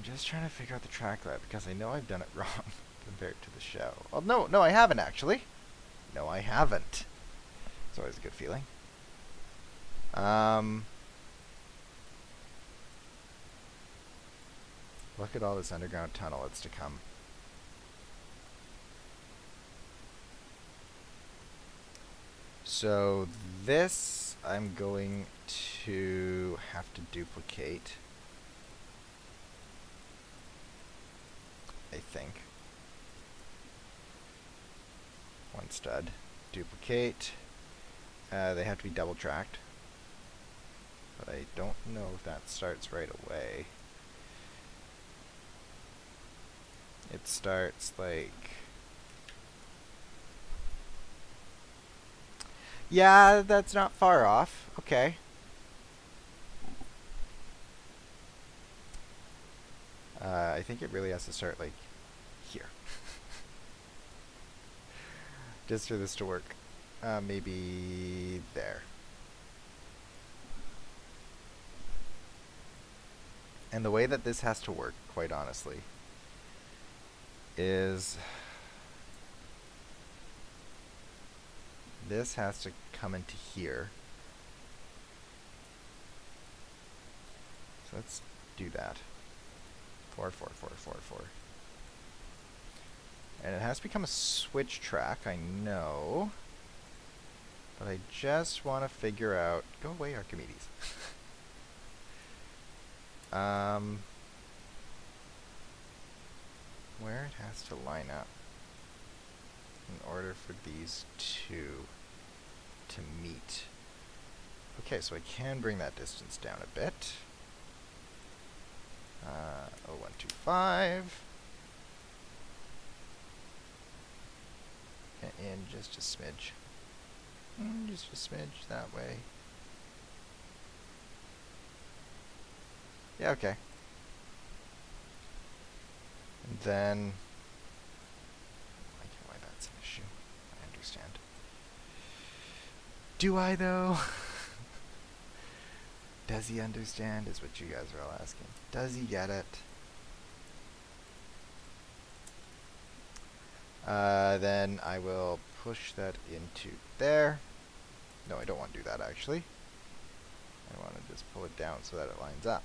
just trying to figure out the track layout because I know I've done it wrong. compared to the show. Well, no, I haven't actually. No, I haven't. It's always a good feeling. Look at all this underground tunnel that's to come. So this I'm going to have to duplicate, I think. One stud. Duplicate. They have to be double tracked. But I don't know if that starts right away. It starts like... Yeah, that's not far off. Okay. I think it really has to start like here. Just for this to work. Maybe there. And the way that this has to work, quite honestly, is this has to come into here. So let's do that. 4, 4, 4, 4, 4. And it has to become a switch track, I know. But I just want to figure out... Go away, Archimedes. Where it has to line up in order for these two to meet. Okay, so I can bring that distance down a bit. 0125. And just a smidge. Just a smidge that way. Yeah, okay. And then... I get why that's an issue. I understand. Do I, though? Does he understand, is what you guys are all asking. Does he get it? Then I will push that into there. No, I don't want to do that, actually. I want to just pull it down so that it lines up.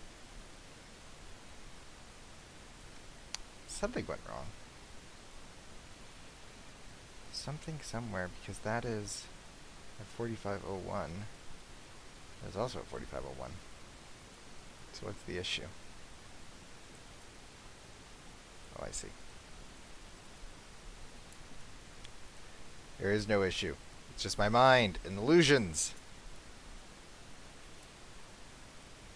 Something went wrong. Something somewhere, because that is a 4501. There's also a 4501. So what's the issue? Oh, I see. There is no issue. It's just my mind and illusions.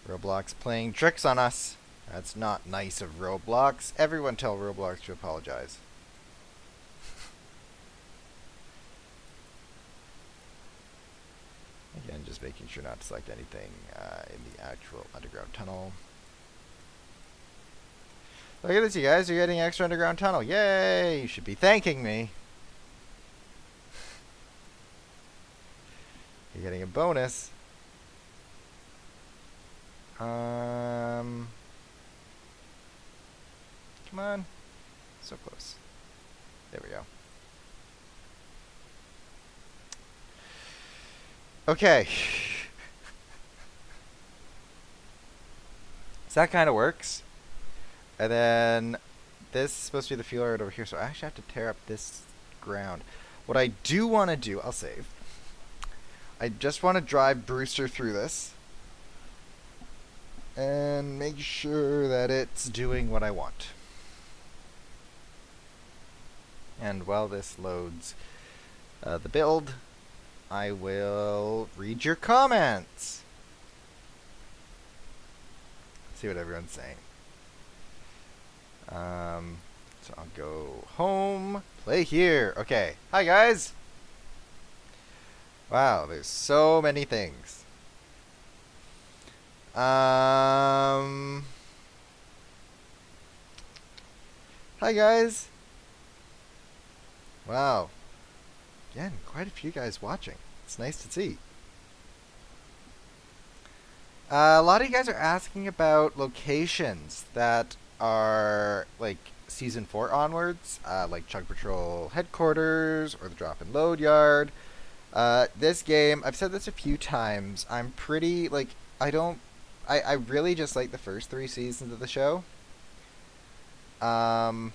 Roblox playing tricks on us. That's not nice of Roblox. Everyone tell Roblox to apologize. Again, just making sure not to select anything in the actual underground tunnel. Look at this, you guys. You're getting extra underground tunnel. Yay! You should be thanking me. You're getting a bonus. Come on. So close. There we go. Okay. So that kind of works. And then this is supposed to be the fuel right over here, so I actually have to tear up this ground. What I do want to do, I'll save. I just want to drive Brewster through this and make sure that it's doing what I want. And while this loads the build, I will read your comments. See what everyone's saying. So I'll go home, play here. Okay, hi guys. Wow, there's so many things. Hi guys. Wow. Again, quite a few guys watching. It's nice to see. A lot of you guys are asking about locations that are like Season 4 onwards, like Chug Patrol Headquarters or the Drop and Load Yard. This game, I've said this a few times, I'm pretty, like, I really just like the first 3 seasons of the show. And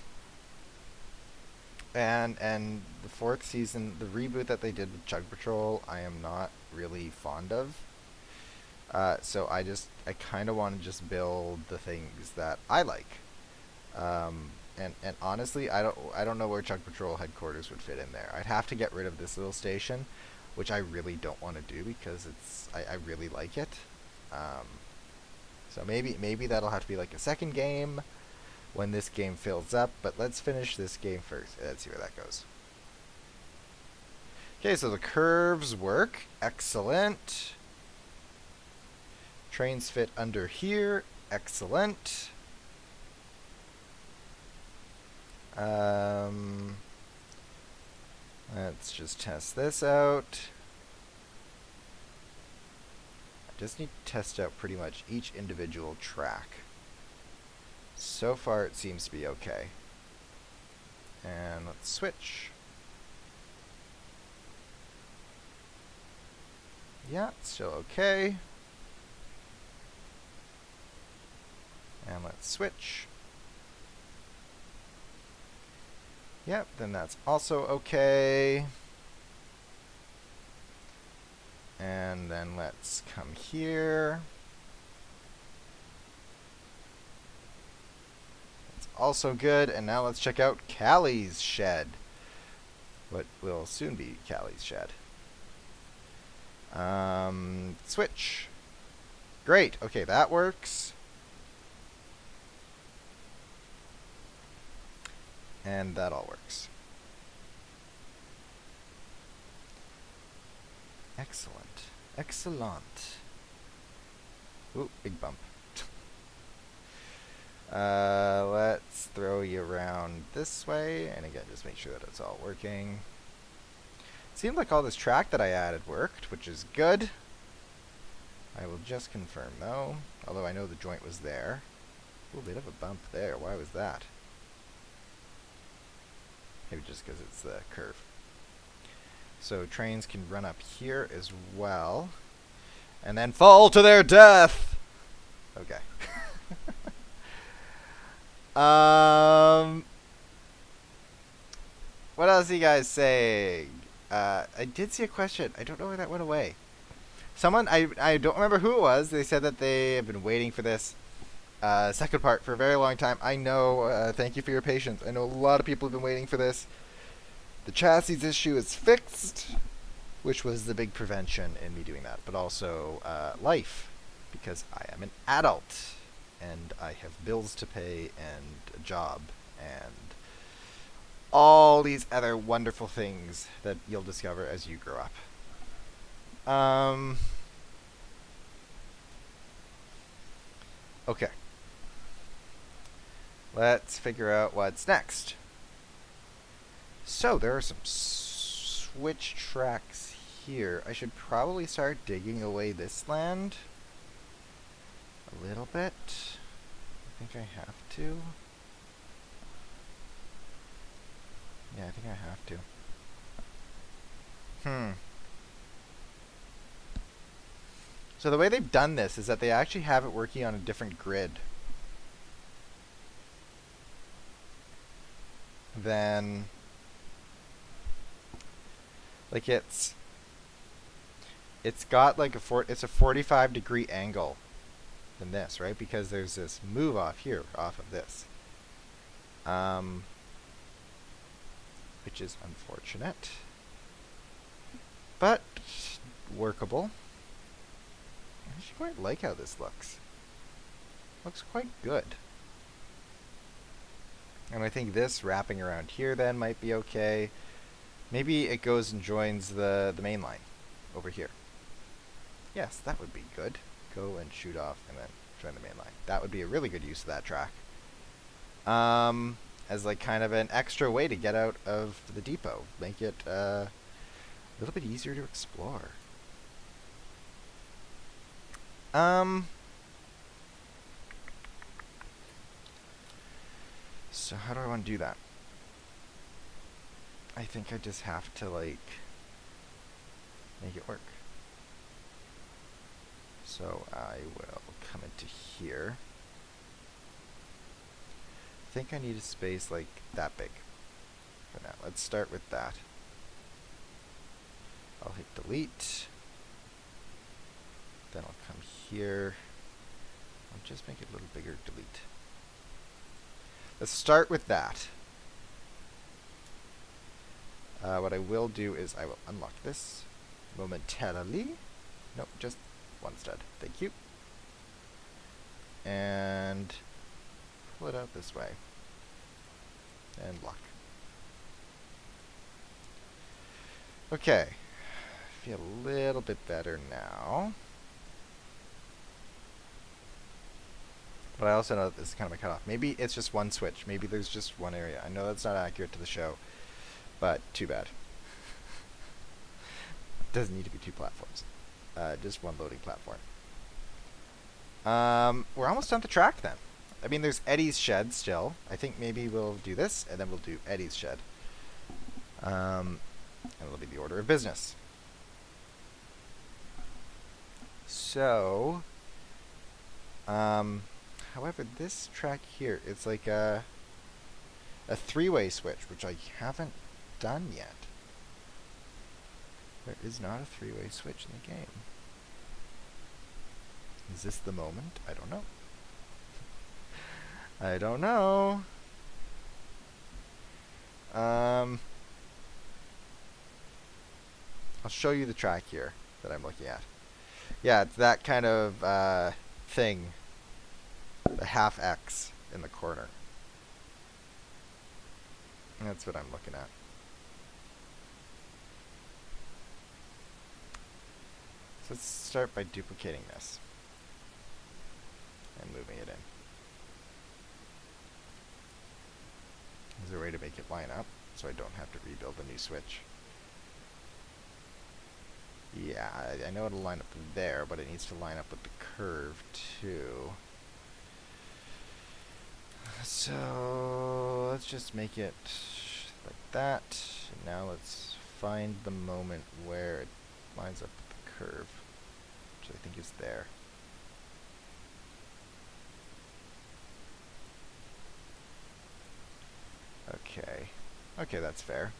the 4th season, the reboot that they did with Chug Patrol, I am not really fond of. So I kind of want to just build the things that I like. And honestly, I don't know where Chug Patrol Headquarters would fit in there. I'd have to get rid of this little station, which I really don't want to do because I really like it. So maybe that'll have to be like a second game when this game fills up, but let's finish this game first. Let's see where that goes. Okay, so the curves work. Excellent. Trains fit under here. Excellent. Let's just test this out. I just need to test out pretty much each individual track. So far it seems to be okay. And let's switch. Yeah, it's still okay. And let's switch. Yep, then that's also okay. And then let's come here. That's also good. And now let's check out Callie's shed. What will soon be Callie's shed. Switch. Great. Okay, that works. And that all works. Excellent. Excellent. Ooh, big bump. Let's throw you around this way. And again, just make sure that it's all working. Seems like all this track that I added worked, which is good. I will just confirm, though. Although I know the joint was there. Ooh, bit of a bump there. Why was that? Maybe just because it's the curve. So trains can run up here as well. And then fall to their death! Okay. What else are you guys saying? I did see a question. I don't know where that went away. Someone, I don't remember who it was. They said that they have been waiting for this second part for a very long time. I know. Thank you for your patience. I know a lot of people have been waiting for this. The chassis issue is fixed, which was the big prevention in me doing that. But also life, because I am an adult and I have bills to pay and a job and all these other wonderful things that you'll discover as you grow up. Okay. Let's figure out what's next. So there are some switch tracks here. I should probably start digging away this land a little bit. I think I have to. Yeah, I think I have to. So the way they've done this is that they actually have it working on a different grid than, like, it's got like it's a 45-degree angle than this, right? Because there's this move off here, off of this, which is unfortunate, but workable. I actually quite like how this looks. Looks quite good. And I think this wrapping around here then might be okay. Maybe it goes and joins the main line over here. Yes, that would be good. Go and shoot off and then join the main line. That would be a really good use of that track. As like kind of an extra way to get out of the depot. Make it a little bit easier to explore. So how do I want to do that? I think I just have to, like, make it work. So I will come into here. I think I need a space like that big for now. Let's start with that. I'll hit delete. Then I'll come here. I'll just make it a little bigger, delete. Let's start with that. What I will do is I will unlock this momentarily. Nope, just one stud. Thank you. And pull it out this way. And lock. Okay. Feel a little bit better now. But I also know that this is kind of a cutoff. Maybe it's just one switch. Maybe there's just one area. I know that's not accurate to the show, but too bad. Doesn't need to be two platforms. Just one loading platform. We're almost done the track then. I mean, there's Eddie's shed still. I think maybe we'll do this, and then we'll do Eddie's shed. And it'll be the order of business. So, however, this track here, it's like a three-way switch, which I haven't done yet. There is not a three-way switch in the game. Is this the moment? I don't know. I don't know. I'll show you the track here that I'm looking at. Yeah, it's that kind of thing. The half X in the corner. That's what I'm looking at. So let's start by duplicating this and moving it in. Is there a way to make it line up so I don't have to rebuild a new switch? Yeah, I know it'll line up there, but it needs to line up with the curve too. So let's just make it like that. And now let's find the moment where it lines up with the curve, which I think is there. Okay. Okay, that's fair.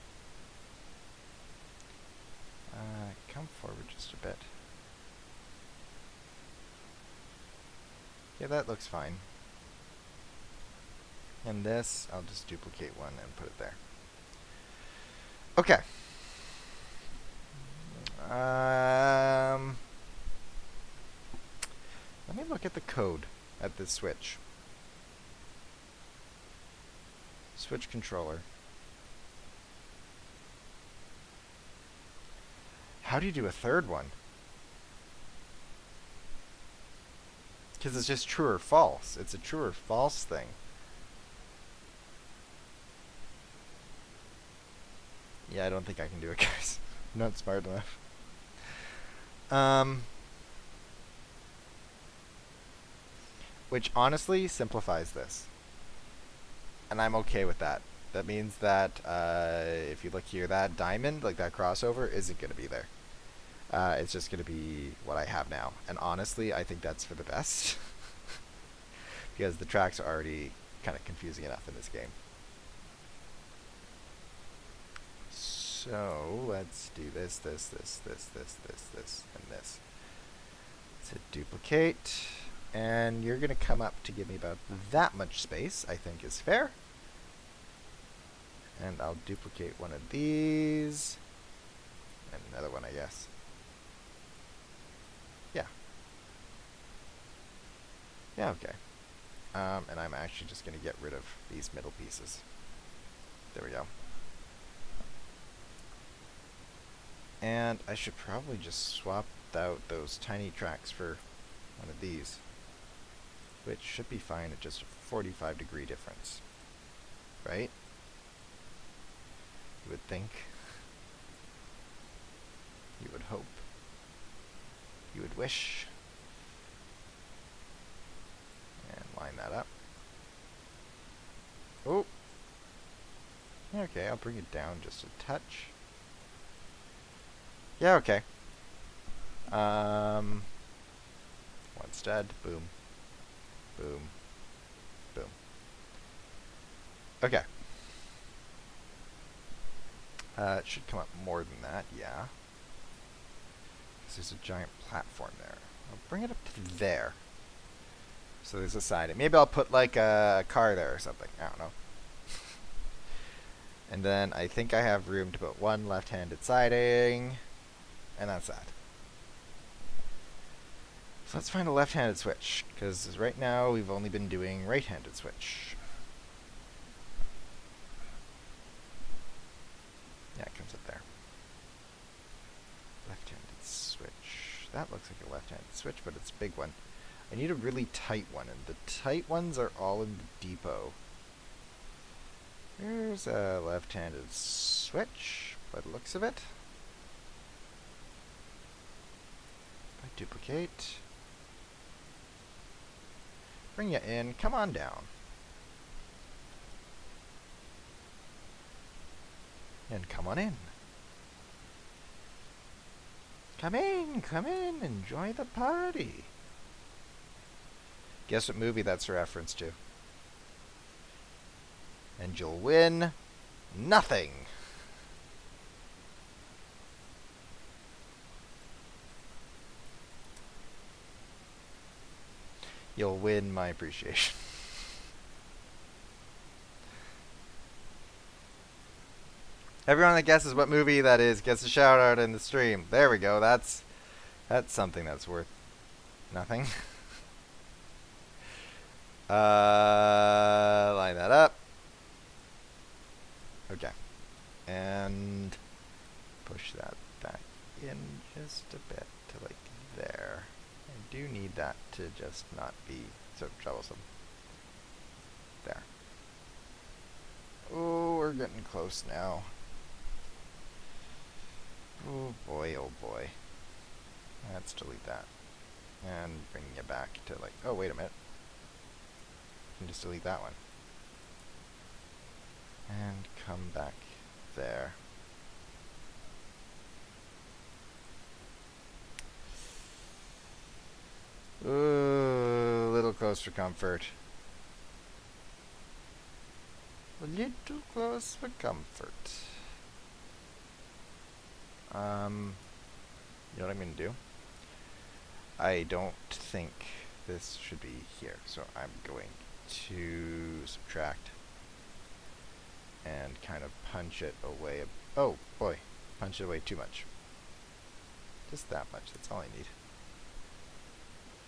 Come forward just a bit. Yeah, that looks fine. And this, I'll just duplicate one and put it there. Okay. Let me look at the code at this switch. Switch controller. How do you do a third one? Because it's just true or false. It's a true or false thing. Yeah, I don't think I can do it, guys. I'm not smart enough. Which honestly simplifies this. And I'm okay with that. That means that if you look here, that diamond, like that crossover, isn't going to be there. It's just going to be what I have now. And honestly, I think that's for the best. Because the tracks are already kind of confusing enough in this game. So let's do this, and this. So duplicate. And you're going to come up to give me about that much space, I think is fair. And I'll duplicate one of these. And another one, I guess. Yeah. Yeah, okay. And I'm actually just going to get rid of these middle pieces. There we go. And I should probably just swap out those tiny tracks for one of these, which should be fine at just a 45-degree difference, right? You would think. You would hope. You would wish. And line that up. Oh, Okay, I'll bring it down just a touch. Yeah, okay. One stud. Boom. Boom. Boom. Okay. It should come up more than that, yeah. Because there's a giant platform there. I'll bring it up to there. So there's a siding. Maybe I'll put like a car there or something. I don't know. And then I think I have room to put one left-handed siding. And that's that. So let's find a left-handed switch. Because right now we've only been doing right-handed switch. Yeah, it comes up there. Left-handed switch. That looks like a left-handed switch, but it's a big one. I need a really tight one, and the tight ones are all in the depot. There's a left-handed switch, by the looks of it. If I duplicate. Bring you in. Come on down. And come on in. Come in, enjoy the party. Guess what movie that's a reference to? And you'll win nothing. You'll win my appreciation. Everyone that guesses what movie that is gets a shout out in the stream. There we go. That's something that's worth nothing. Line that up. Okay. And push that back in just a bit to like there. I do need that to just not be so troublesome. There. Oh, we're getting close now. Oh boy, oh boy. Let's delete that. And bring you back to like, oh wait a minute. You can just delete that one. And come back there. Ooh, a little close for comfort. A little close for comfort. You know what I'm going to do? I don't think this should be here, so I'm going to subtract and kind of punch it away. Oh boy, punch it away too much. Just that much, that's all I need.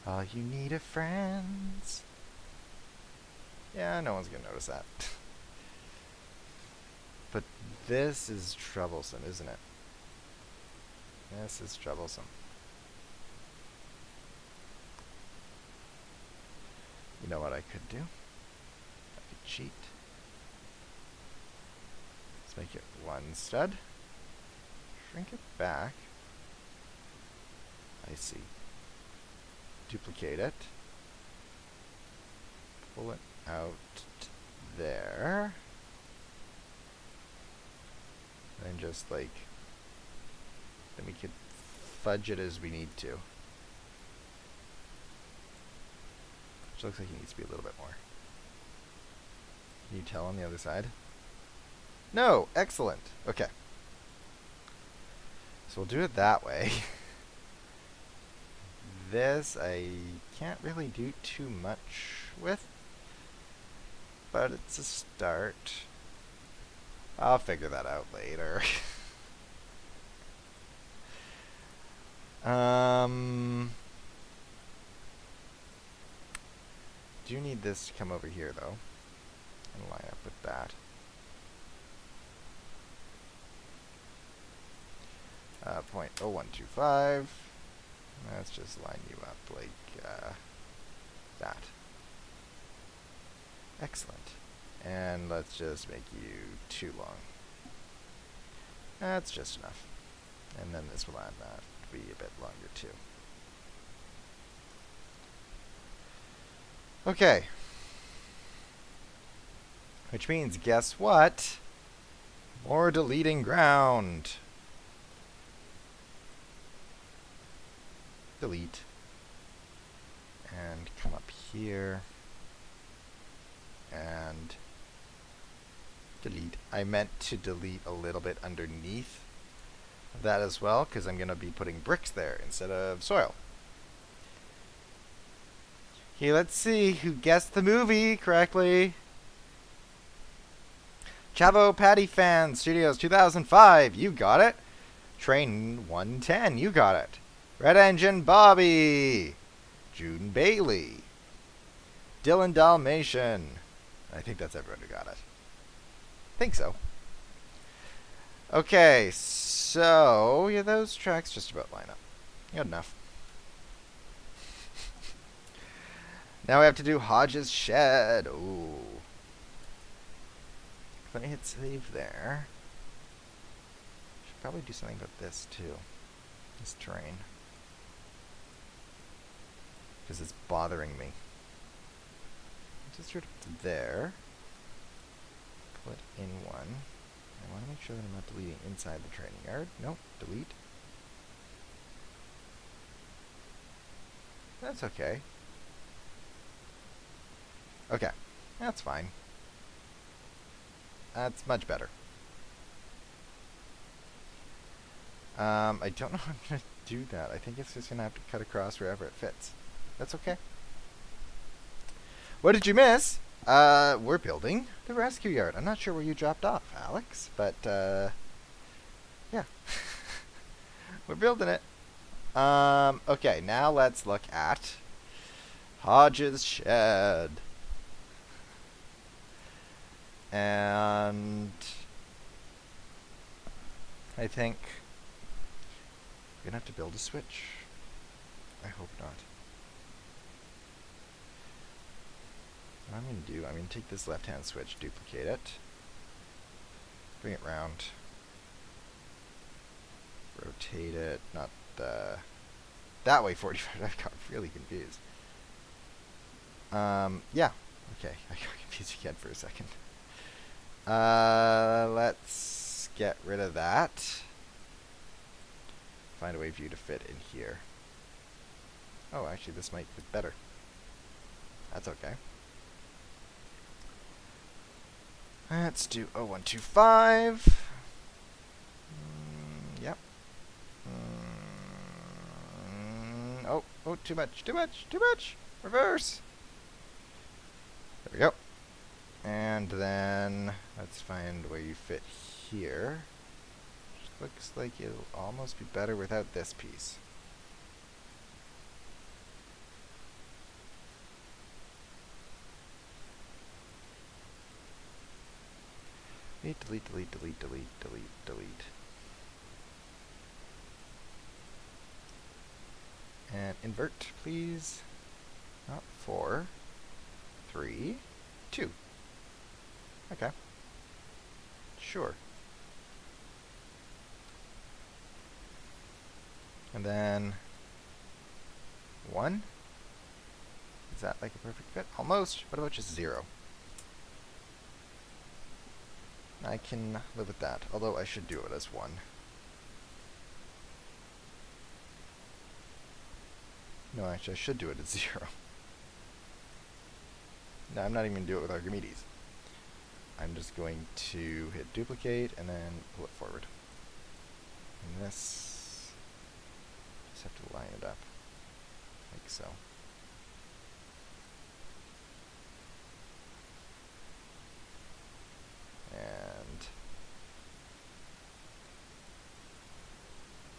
All you need are friends. Yeah, no one's going to notice that. But this is troublesome, isn't it? This is troublesome. You know what I could do? I could cheat. Let's make it one stud. Shrink it back. I see. Duplicate it. Pull it out there. And just like, then we could fudge it as we need to. Which looks like it needs to be a little bit more. Can you tell on the other side? No! Excellent! Okay. So we'll do it that way. This I can't really do too much with, but it's a start. I'll figure that out later. Do need this to come over here though, and line up with that. 0.0125. Let's just line you up like that. Excellent. And let's just make you too long. That's just enough. And then this will add that to be a bit longer too. Okay. Which means, guess what? More deleting ground. Delete. And come up here. And delete. I meant to delete a little bit underneath that as well, because I'm going to be putting bricks there instead of soil. Okay, let's see who guessed the movie correctly. Chavo Patty Fan Studios 2005, you got it. Train 110, you got it. Red Engine Bobby. June Bailey. Dylan Dalmatian. I think that's everyone who got it. I think so. Okay, so yeah, those tracks just about line up. Good enough. Now we have to do Hodge's Shed. Ooh. Let me hit save there. Should probably do something about this too. This terrain. Because it's bothering me. Just right up to there. Put in one. I want to make sure that I'm not deleting inside the training yard. Nope, delete. That's okay. Okay, that's fine. That's much better. I don't know how I'm going to do that. I think it's just going to have to cut across wherever it fits. That's okay. What did you miss? We're building the rescue yard. I'm not sure where you dropped off, Alex, but, yeah. We're building it. Okay, now let's look at Hodge's Shed. And I think we're going to have to build a switch. I hope not. What I'm going to do, I'm going to take this left-hand switch, duplicate it, bring it round, rotate it, not that way 45, I got really confused. Yeah, okay, I got confused again for a second. Let's get rid of that. Find a way for you to fit in here. Oh, actually, this might fit better. That's okay. Let's do 0125. Yep. Oh, too much. Reverse. There we go. And then let's find where you fit here. Looks like it'll almost be better without this piece. Delete. And invert, please. Not 4, 3, 2. Okay. Sure. And then 1. Is that like a perfect fit? Almost. What about just 0? I can live with that, although I should do it as 1. No, actually, I should do it as 0. No, I'm not even going to do it with Archimedes. I'm just going to hit duplicate and then pull it forward. And this, just have to line it up, like so. And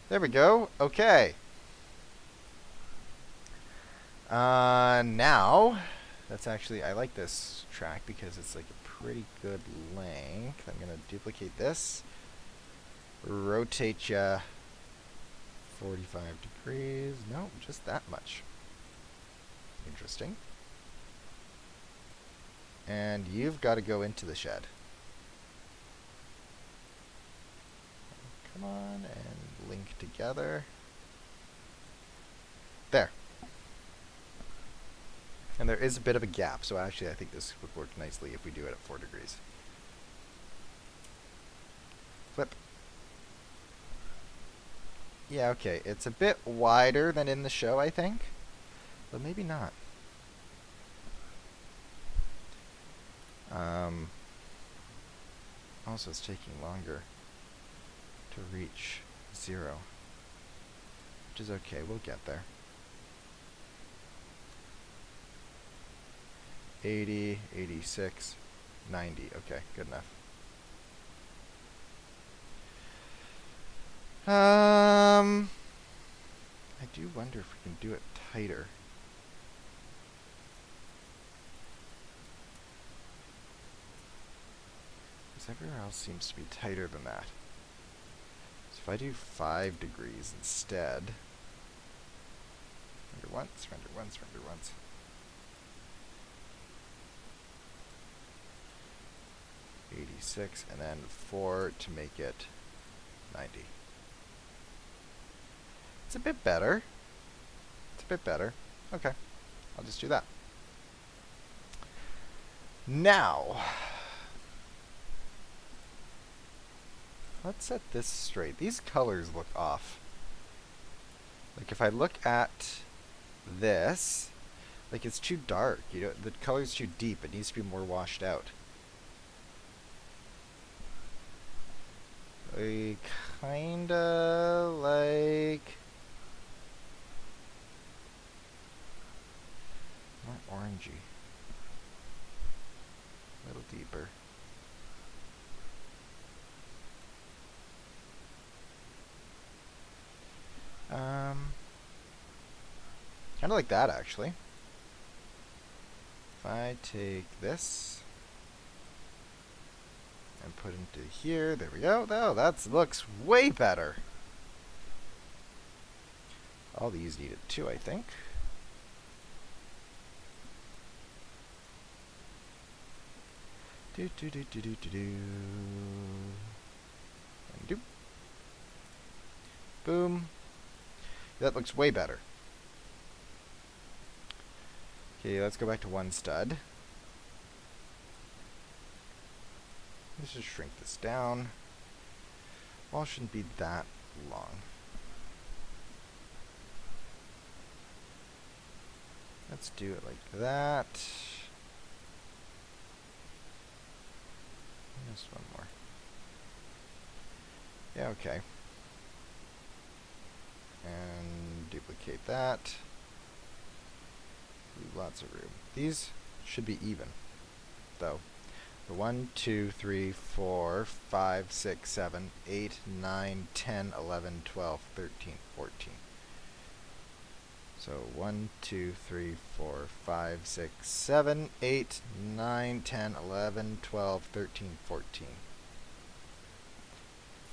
there we go. Okay. Now, that's actually, I like this track because it's like a pretty good length. I'm going to duplicate this, rotate ya 45 degrees. No, just that much. Interesting. And you've got to go into the shed. Come on, and link together. There. And there is a bit of a gap, so actually I think this would work nicely if we do it at 4 degrees. Yeah, okay. It's a bit wider than in the show, I think. But maybe not. Also, it's taking longer to reach 0. Which is okay. We'll get there. 80, 86, 90. Okay, good enough. I do wonder if we can do it tighter. Because everywhere else seems to be tighter than that. So if I do 5 degrees instead. Render once, render once, render once. .86, and then 4 to make it 90. It's a bit better. It's a bit better. Okay, I'll just do that. Now, let's set this straight. These colors look off. Like if I look at this, like it's too dark. You know, the color's too deep. It needs to be more washed out. Kinda like more orangey. A little deeper. Kinda like that actually. If I take this and put into here, there we go. Oh, that looks way better. All these need it too, I think. Do do do do do do do. And do. Boom. That looks way better. Okay, let's go back to one stud. Let's just shrink this down. Wall shouldn't be that long. Let's do it like that. Just one more. Yeah, okay. And duplicate that. Leave lots of room. These should be even, though. The 1, 2, 3, 4, 5, 6, 7, 8, 9, 10, 11, 12, 13, 14. So 1, 2, 3, 4, 5, 6, 7, 8, 9, 10, 11, 12, 13, 14.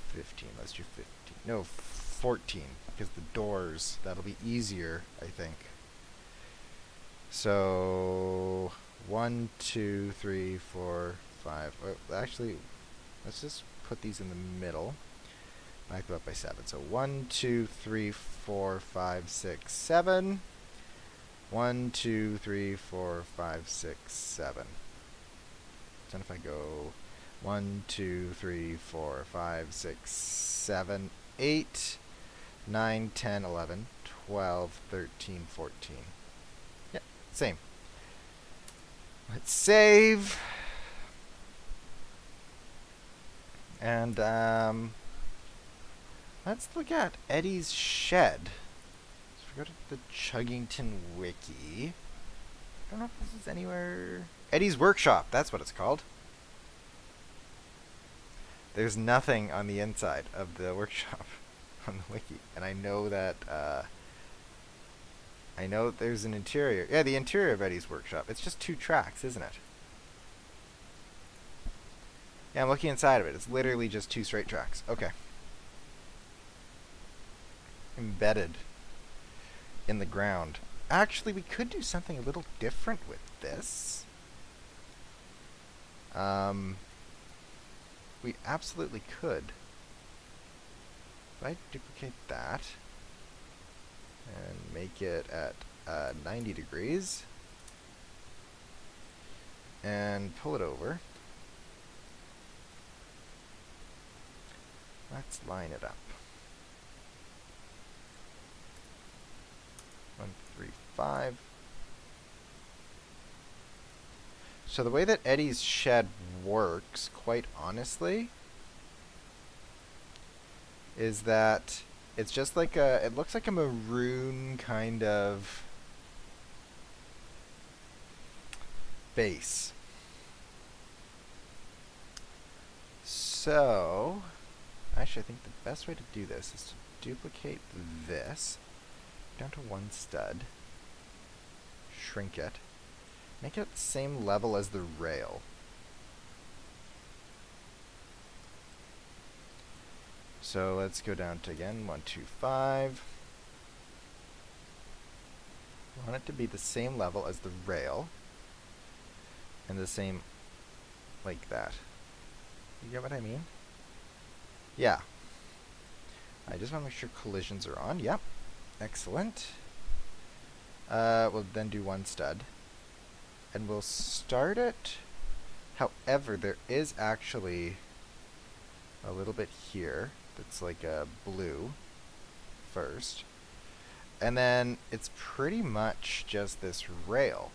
15. Let's do 15. No, 14. Because the doors, that'll be easier, I think. So 1, 2, 3, 4, 5. Oh, actually, let's just put these in the middle. Back them up by 7. So 1, 2, 3, 4, 5, 6, 7. 1, 2, 3, 4, 5, 6, 7. Then if I go 1, 2, 3, 4, 5, 6, 7, 8, 9, 10, 11, 12, 13, 14. Yep, same. Let's save. And let's look at Eddie's shed. Let's go to the Chugington wiki. I don't know if this is anywhere. Eddie's workshop, that's what it's called. There's nothing on the inside of the workshop on the wiki. And I know that I know there's an interior. Yeah, the interior of Eddie's workshop. It's just 2 tracks, isn't it? Yeah, I'm looking inside of it. It's literally just 2 straight tracks. Okay. Embedded in the ground. Actually, we could do something a little different with this. We absolutely could. If I duplicate that and make it at 90 degrees and pull it over, let's line it up. 5. So the way that Eddie's shed works, quite honestly, is that it's just like it looks like a maroon kind of base. So, actually I think the best way to do this is to duplicate this down to 1 stud, shrink it, make it the same level as the rail. So let's go down to, again, 125. I want it to be the same level as the rail, and the same like that. You get what I mean? Yeah. I just want to make sure collisions are on. Yep. Excellent. We'll then do 1 stud. And we'll start it. However, there is actually a little bit here that's like a blue first. And then it's pretty much just this rail.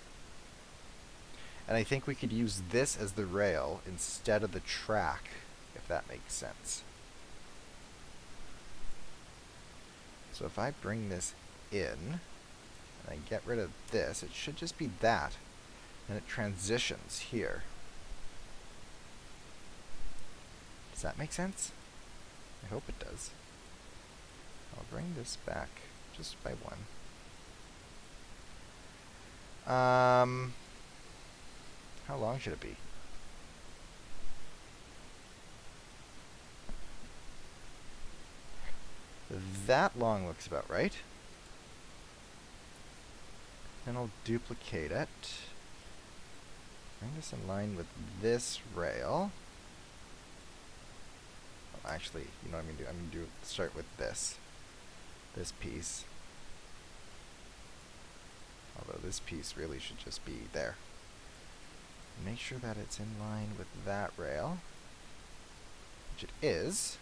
And I think we could use this as the rail instead of the track, if that makes sense. So if I bring this in, and I get rid of this, it should just be that. And it transitions here. Does that make sense? I hope it does. I'll bring this back just by 1. How long should it be? That long looks about right. Then I'll duplicate it. Bring this in line with this rail. Well, actually, you know what I'm gonna do? I'm gonna start with this piece. Although this piece really should just be there. Make sure that it's in line with that rail, which it is.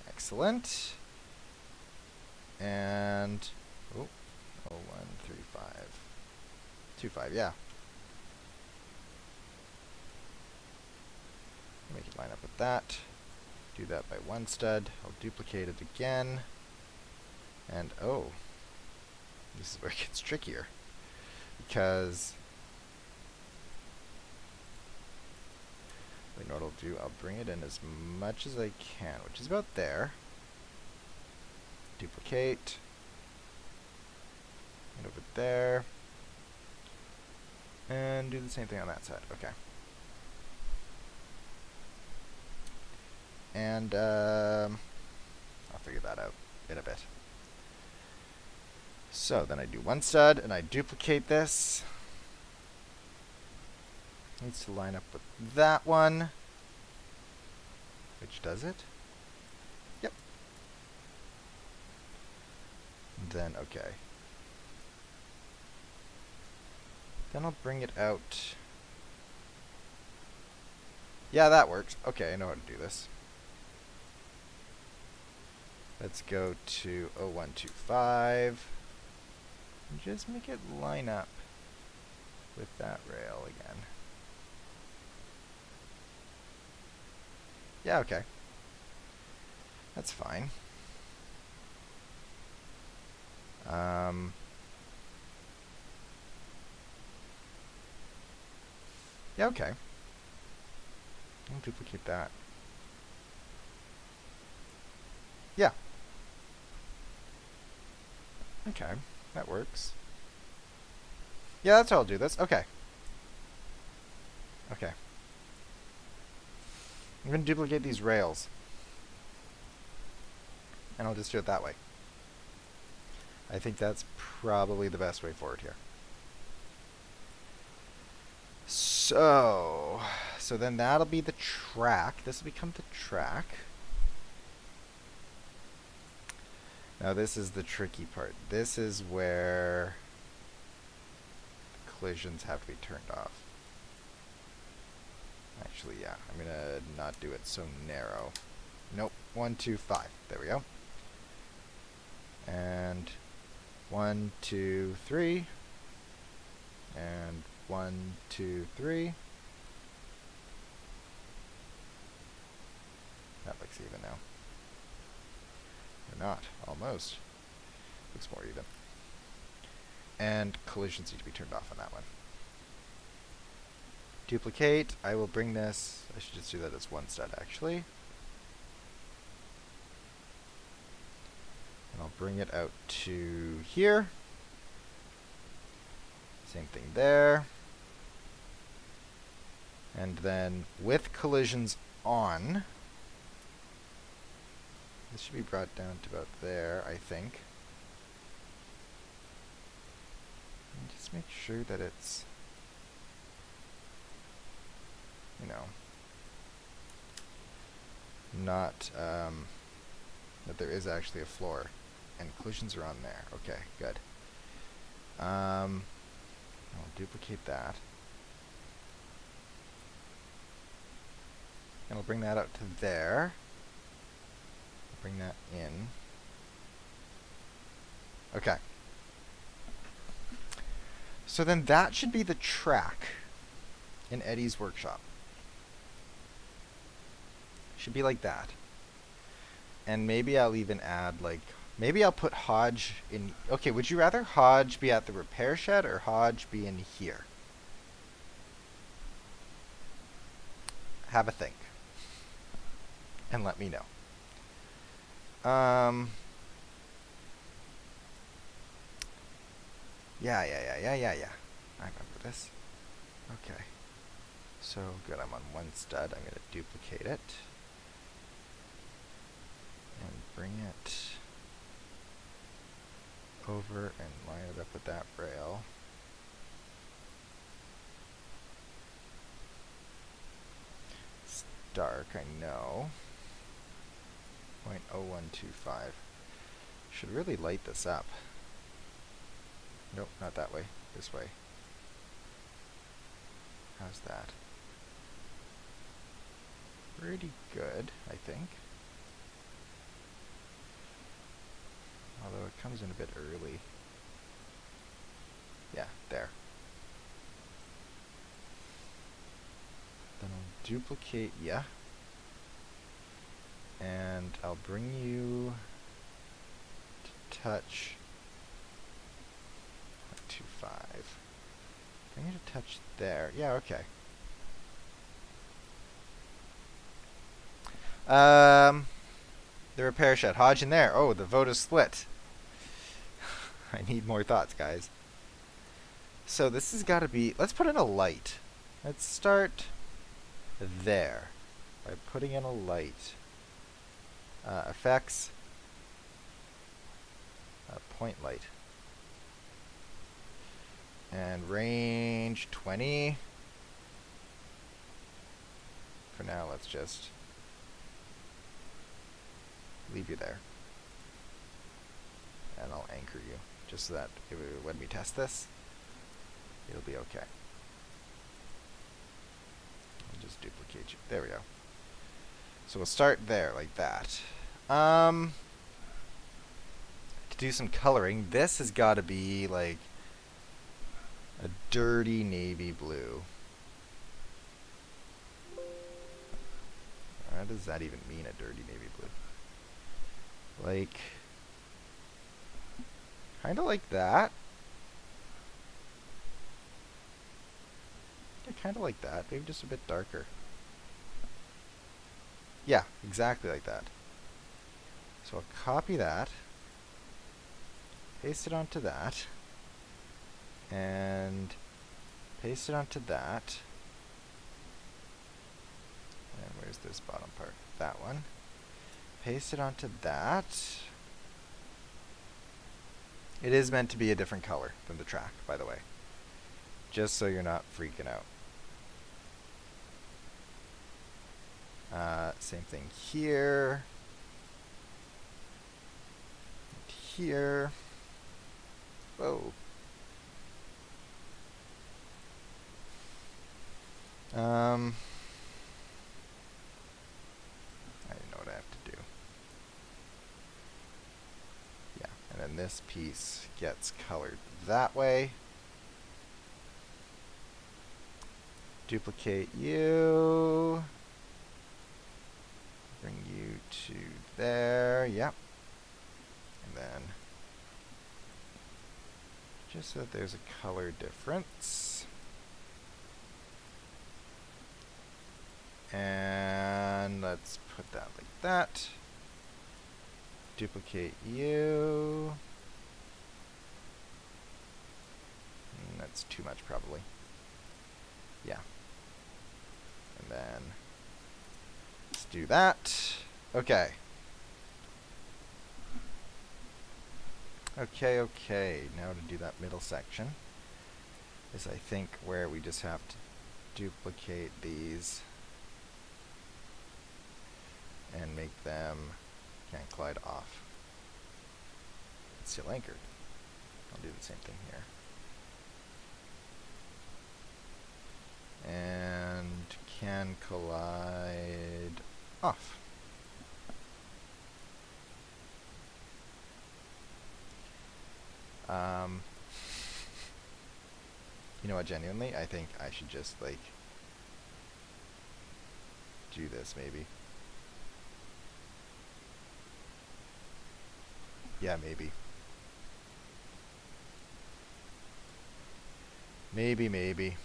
Excellent. And, oh, 0135. 25, yeah. Make it line up with that. Do that by 1 stud. I'll duplicate it again. And, oh, this is where it gets trickier. Because, you know what I'll do? I'll bring it in as much as I can, which is about there. Duplicate. And over there. And do the same thing on that side. Okay. And I'll figure that out in a bit. So then I do 1 stud and I duplicate this. Needs to line up with that one. Which does it? Yep. And then, okay. Then I'll bring it out. Yeah, that works. Okay, I know how to do this. Let's go to 0125. And just make it line up with that rail again. Yeah, okay. That's fine. Yeah, okay. I'll duplicate that. Yeah. Okay, that works. Yeah, that's how I'll do this. Okay. Okay. I'm going to duplicate these rails. And I'll just do it that way. I think that's probably the best way forward here. So then that'll be the track. This will become the track. Now this is the tricky part. This is where the collisions have to be turned off. Actually, yeah, I'm gonna not do it so narrow. Nope, 1, 2, 5. There we go. And 1, 2, 3. And 1, 2, 3. That looks even now. Or not, almost. Looks more even. And collisions need to be turned off on that one. Duplicate. I will bring this. I should just do that as one stud, actually. And I'll bring it out to here. Same thing there. And then with collisions on, this should be brought down to about there, I think. And just make sure that it's, you know, not, that there is actually a floor. And collisions are on there. Okay, good. I'll duplicate that. And we'll bring that out to there. Bring that in. Okay. So then that should be the track in Eddie's workshop. Should be like that. And maybe I'll even add, like, maybe I'll put Hodge in. Okay, would you rather Hodge be at the repair shed or Hodge be in here? Have a think. And let me know. Yeah. I remember this. Okay. So good, I'm on one stud. I'm going to duplicate it. And bring it over and line it up with that rail. It's dark, I know. 0.0125. Should really light this up. Nope, not that way. This way. How's that? Pretty good, I think. Although it comes in a bit early. Yeah, there. Then I'll duplicate, yeah. And I'll bring you to touch 0.25. Bring you to touch there. Yeah, okay. The repair shed. Hodge in there. Oh, the vote is split. I need more thoughts, guys. So this has got to be... Let's put in a light. Let's start there by putting in a light. Effects. Point light. And range 20. For now, let's just leave you there. And I'll anchor you, just so that when we test this, it'll be okay. I'll just duplicate you. There we go. So we'll start there, like that. To do some coloring, this has got to be like a dirty navy blue. What does that even mean, a dirty navy blue? Like, kind of like that. Yeah, kind of like that. Maybe just a bit darker. Yeah, exactly like that. So I'll copy that, paste it onto that, and paste it onto that. And where's this bottom part? That one. Paste it onto that. It is meant to be a different color than the track, by the way. Just so you're not freaking out. Same thing here. And here. Whoa. I don't know what I have to do. Yeah, and then this piece gets colored that way. Duplicate you. Bring you to there. Yep. And then just so that there's a color difference. And let's put that like that. Duplicate you. That's too much probably. Yeah. And then let's do that. Okay. Okay. Now to do that middle section is I think where we just have to duplicate these and make them can't collide off. It's still anchored. I'll do the same thing here. And can collide off. You know what, genuinely, I think I should just, like, do this, maybe. Yeah, maybe. Maybe.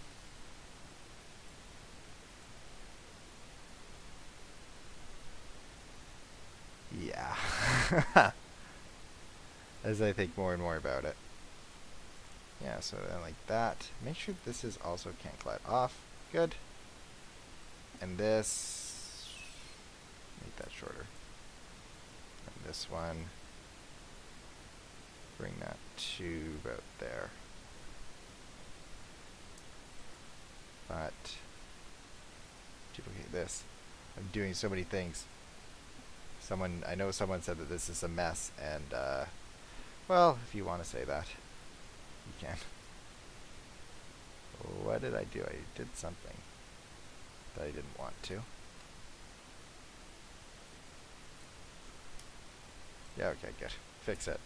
Yeah. As I think more and more about it. Yeah, so then like that. Make sure this is also can't collide off. Good. And this, make that shorter. And this one, bring that to about there. But duplicate this. I'm doing so many things. I know someone said that this is a mess, and well, if you want to say that, you can. What did I do? I did something that I didn't want to. Yeah, okay, good. Fix it.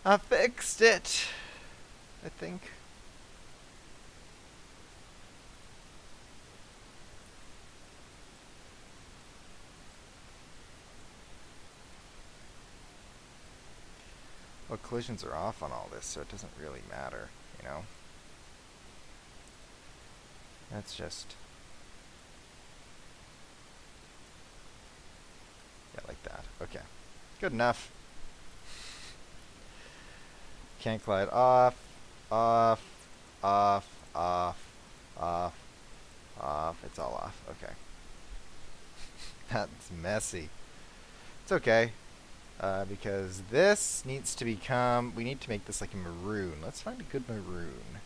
I fixed it, I think. Well, collisions are off on all this, so it doesn't really matter, you know? That's just... yeah, like that. Okay. Good enough. Can't collide off, off, off, off, off, off. It's all off. Okay. That's messy. It's okay. Because this needs to become... we need to make this like a maroon. Let's find a good maroon.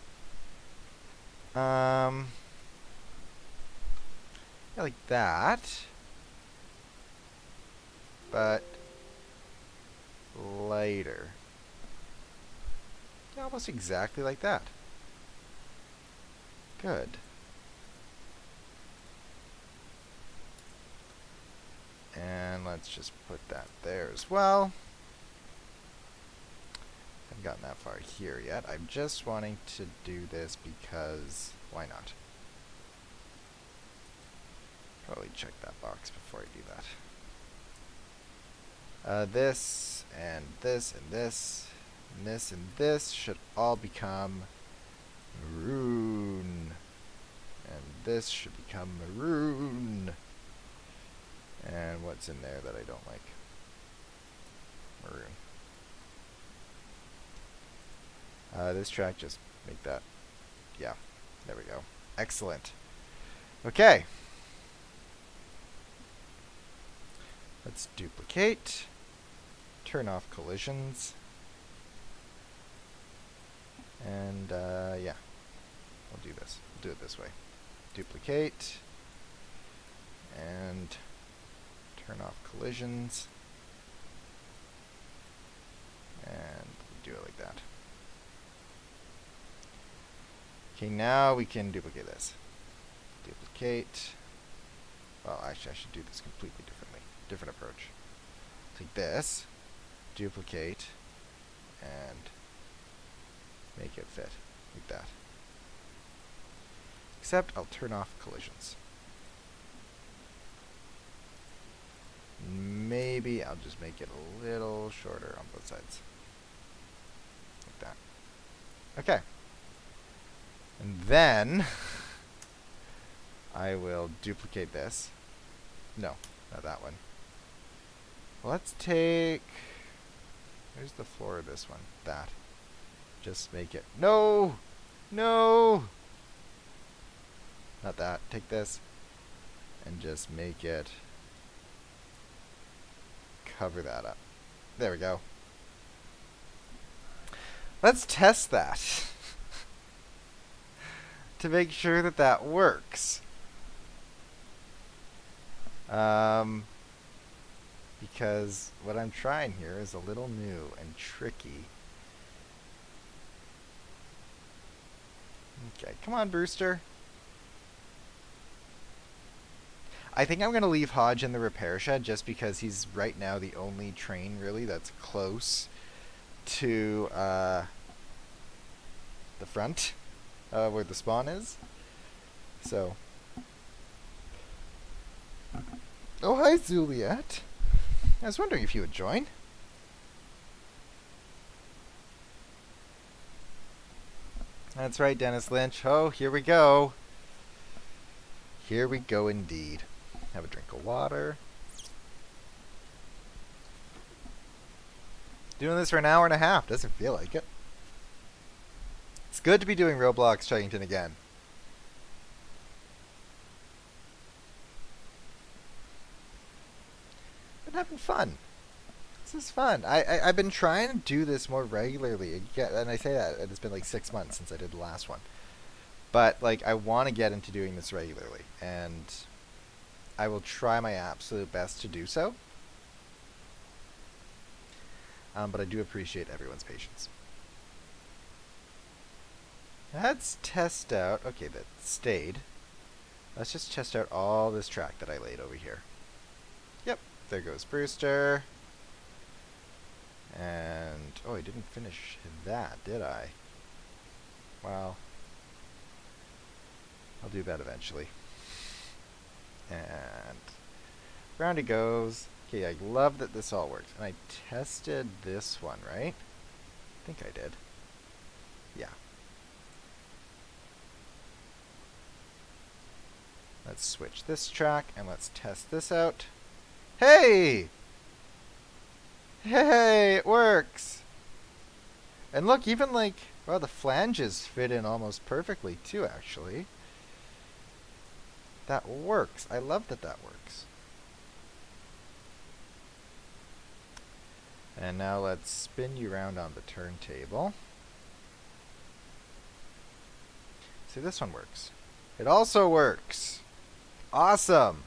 Yeah, like that. But lighter. Yeah, almost exactly like that. Good. And let's just put that there as well. Haven't gotten that far here yet. I'm just wanting to do this because why not? Probably check that box before I do that. This and this and this and this and this should all become maroon. And this should become maroon. And what's in there that I don't like? Maroon. This track, just make that. Yeah, there we go. Excellent. Okay. Let's duplicate. Turn off collisions. And yeah, I'll do this. We'll do it this way. Duplicate. And turn off collisions. And do it like that. Okay, now we can duplicate this. Duplicate. Well, actually, I should do this completely differently. Different approach. Take this, duplicate, and make it fit like that. Except I'll turn off collisions. Maybe I'll just make it a little shorter on both sides. Like that. Okay. And then I will duplicate this. No, not that one. Let's take... Where's the floor of this one? That. Just make it... No! No! Not that. Take this. And just make it... Cover that up. There we go. Let's test that. To make sure that that works. Because what I'm trying here is a little new and tricky. Okay, come on, Brewster. I think I'm going to leave Hodge in the repair shed just because he's right now the only train, really, that's close to the front where the spawn is. So. Oh, hi, Zuliet. I was wondering if you would join. That's right, Dennis Lynch. Oh, here we go. Here we go indeed. Have a drink of water. Doing this for an hour and a half. Doesn't feel like it. It's good to be doing Roblox Chuggington again. Been having fun. This is fun. I've been trying to do this more regularly. And I say that, it's been like 6 months since I did the last one. But, like, I want to get into doing this regularly. And I will try my absolute best to do so. But I do appreciate everyone's patience. Let's test out... Okay, that stayed. Let's just test out all this track that I laid over here. Yep, there goes Brewster. And... Oh, I didn't finish that, did I? Well... I'll do that eventually. And... round it goes. Okay, I love that this all works. And I tested this one, right? I think I did. Yeah. Let's switch this track and let's test this out. Hey! Hey, it works! And look, even like, well, the flanges fit in almost perfectly too, actually. That works. I love that that works. And now let's spin you around on the turntable. See, this one works. It also works. Awesome.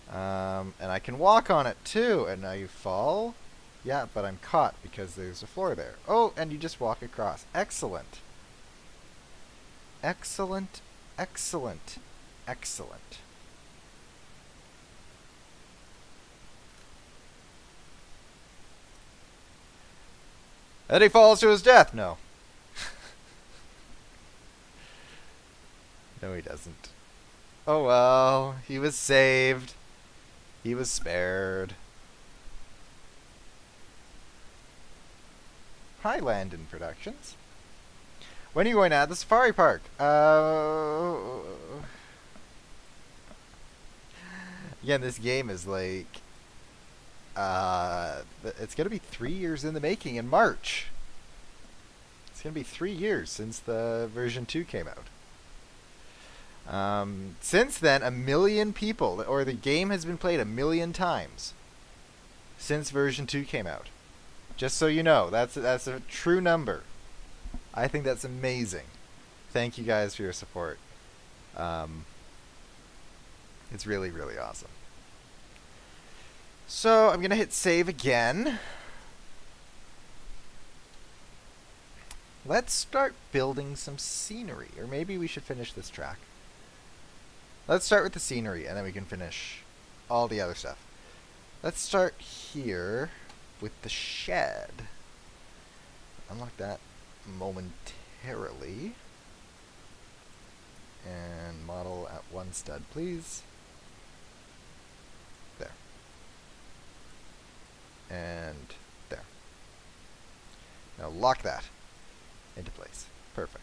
And I can walk on it too. And now you fall. Yeah, but I'm caught because there's a floor there. Oh, and you just walk across. Excellent. Excellent. Excellent. Excellent. And he falls to his death. No. No, he doesn't. Oh well, he was saved. He was spared. Hi, Landon Productions. When are you going to add the safari park? Again, this game is like... it's going to be 3 years in the making in March. It's going to be 3 years since the version 2 came out. Since then, 1 million people, or the game has been played 1 million times since version 2 came out. Just so you know, that's a true number. I think that's amazing. Thank you guys for your support. It's really, really awesome. So I'm gonna hit save again. Let's start building some scenery, or maybe we should finish this track. Let's start with the scenery, and then we can finish all the other stuff. Let's start here with the shed. Unlock that momentarily. And model at 1 stud, please. There. And there. Now lock that into place. Perfect.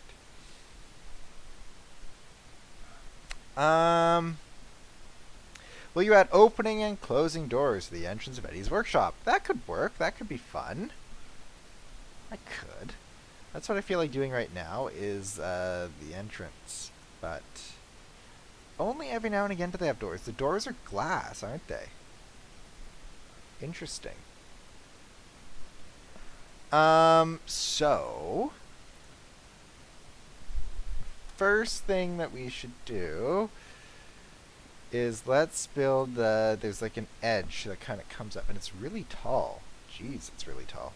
Will you add opening and closing doors to the entrance of Eddie's workshop? That could work. That could be fun. I could. That's what I feel like doing right now is the entrance. But only every now and again do they have doors. The doors are glass, aren't they? Interesting. So first thing that we should do is let's build, there's like an edge that kind of comes up, and it's really tall. Jeez, it's really tall.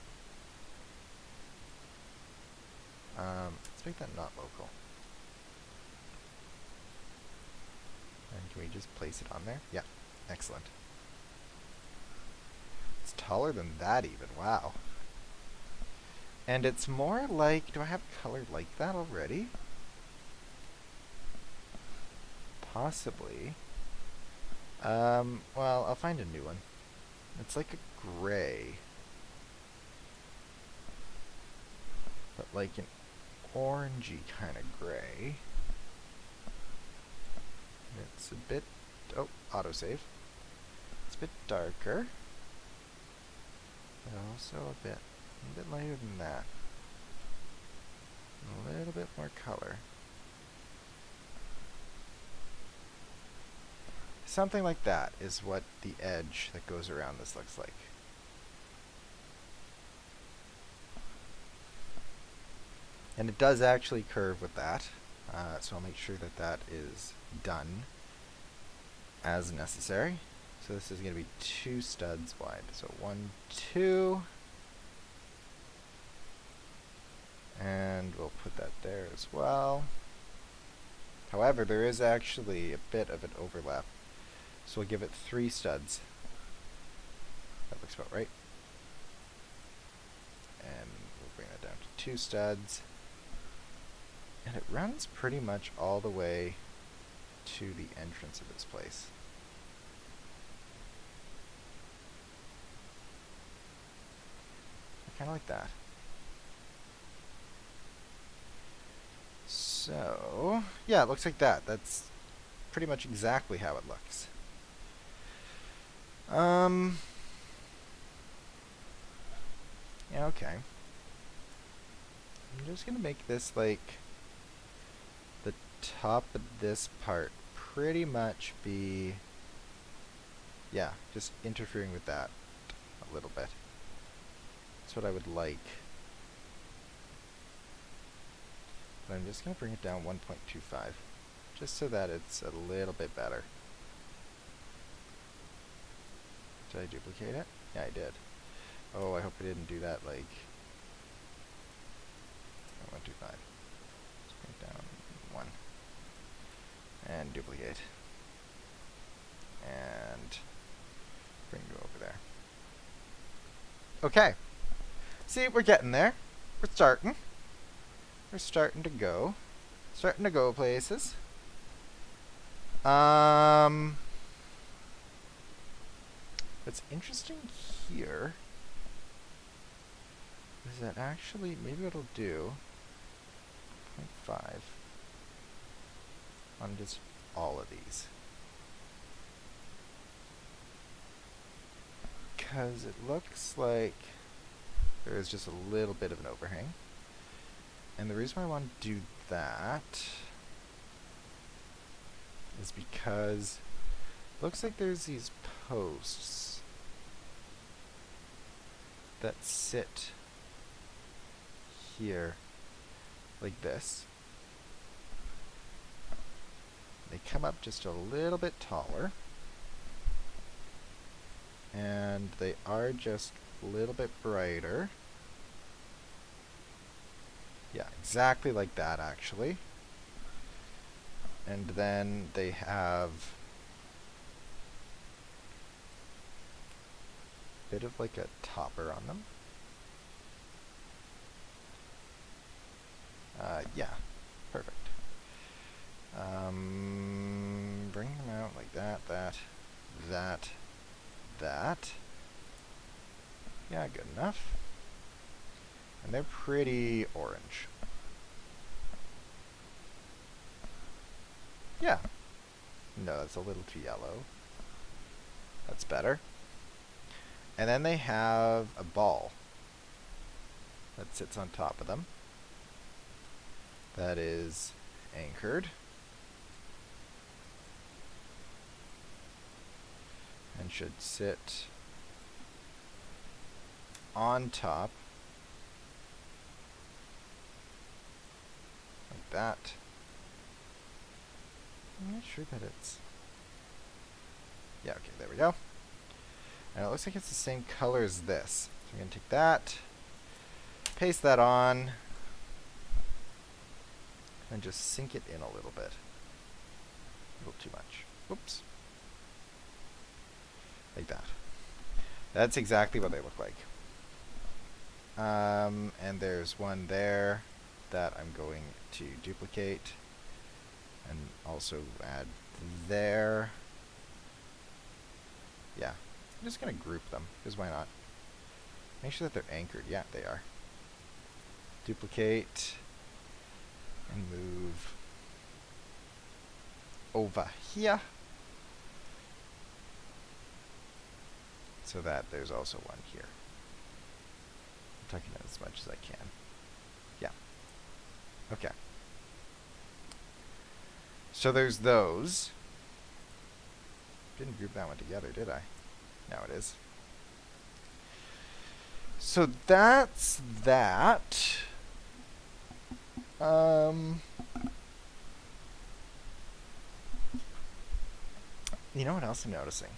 Let's make that not local. And can we just place it on there? Yeah, excellent. It's taller than that even, wow. And it's more like, do I have color like that already? Possibly. Well, I'll find a new one. It's like a gray. But like an orangey kind of gray. It's a bit, oh, autosave. It's a bit darker. But also a bit lighter than that. A little bit more color. Something like that is what the edge that goes around this looks like. And it does actually curve with that, so I'll make sure that that is done as necessary. So this is going to be 2 studs wide. So 1, 2, and we'll put that there as well. However, there is actually a bit of an overlap. So we'll give it 3 studs. That looks about right. And we'll bring that down to 2 studs. And it runs pretty much all the way to the entrance of this place. I kind of like that. So, yeah, it looks like that. That's pretty much exactly how it looks. Yeah, okay. I'm just gonna make this like the top of this part pretty much be, yeah, just interfering with that a little bit. That's what I would like. But I'm just gonna bring it down 1.25, just so that it's a little bit better. Did I duplicate it? Yeah, I did. Oh, I hope I didn't do that like 125. Let's bring it down 1. And duplicate. And bring you over there. Okay. See, we're getting there. We're starting. We're starting to go. Starting to go places. What's interesting here is that actually, maybe what I'll do 0.5 on just all of these. Because it looks like there is just a little bit of an overhang. And the reason why I want to do that is because it looks like there's these posts that sit here like this. They come up just a little bit taller, and they are just a little bit brighter. Yeah, exactly like that actually. And then they have a bit of like a topper on them. Yeah, perfect. Bring them out like that, that. Yeah, good enough. And they're pretty orange. Yeah. No, that's a little too yellow. That's better. And then they have a ball that sits on top of them. That is anchored. And should sit on top. Like that. I'm not sure that it's... Yeah, okay, there we go. And it looks like it's the same color as this. So I'm going to take that, paste that on, and just sink it in a little bit. A little too much. Oops. Like that. That's exactly what they look like. And there's one there that I'm going to duplicate and also add there. Yeah, I'm just going to group them, because why not? Make sure that they're anchored. Yeah, they are. Duplicate and move over here so that there's also one here. I'm tucking in as much as I can. Yeah. Okay. So there's those. Didn't group that one together, did I? Now it is. So that's that. You know what else I'm noticing?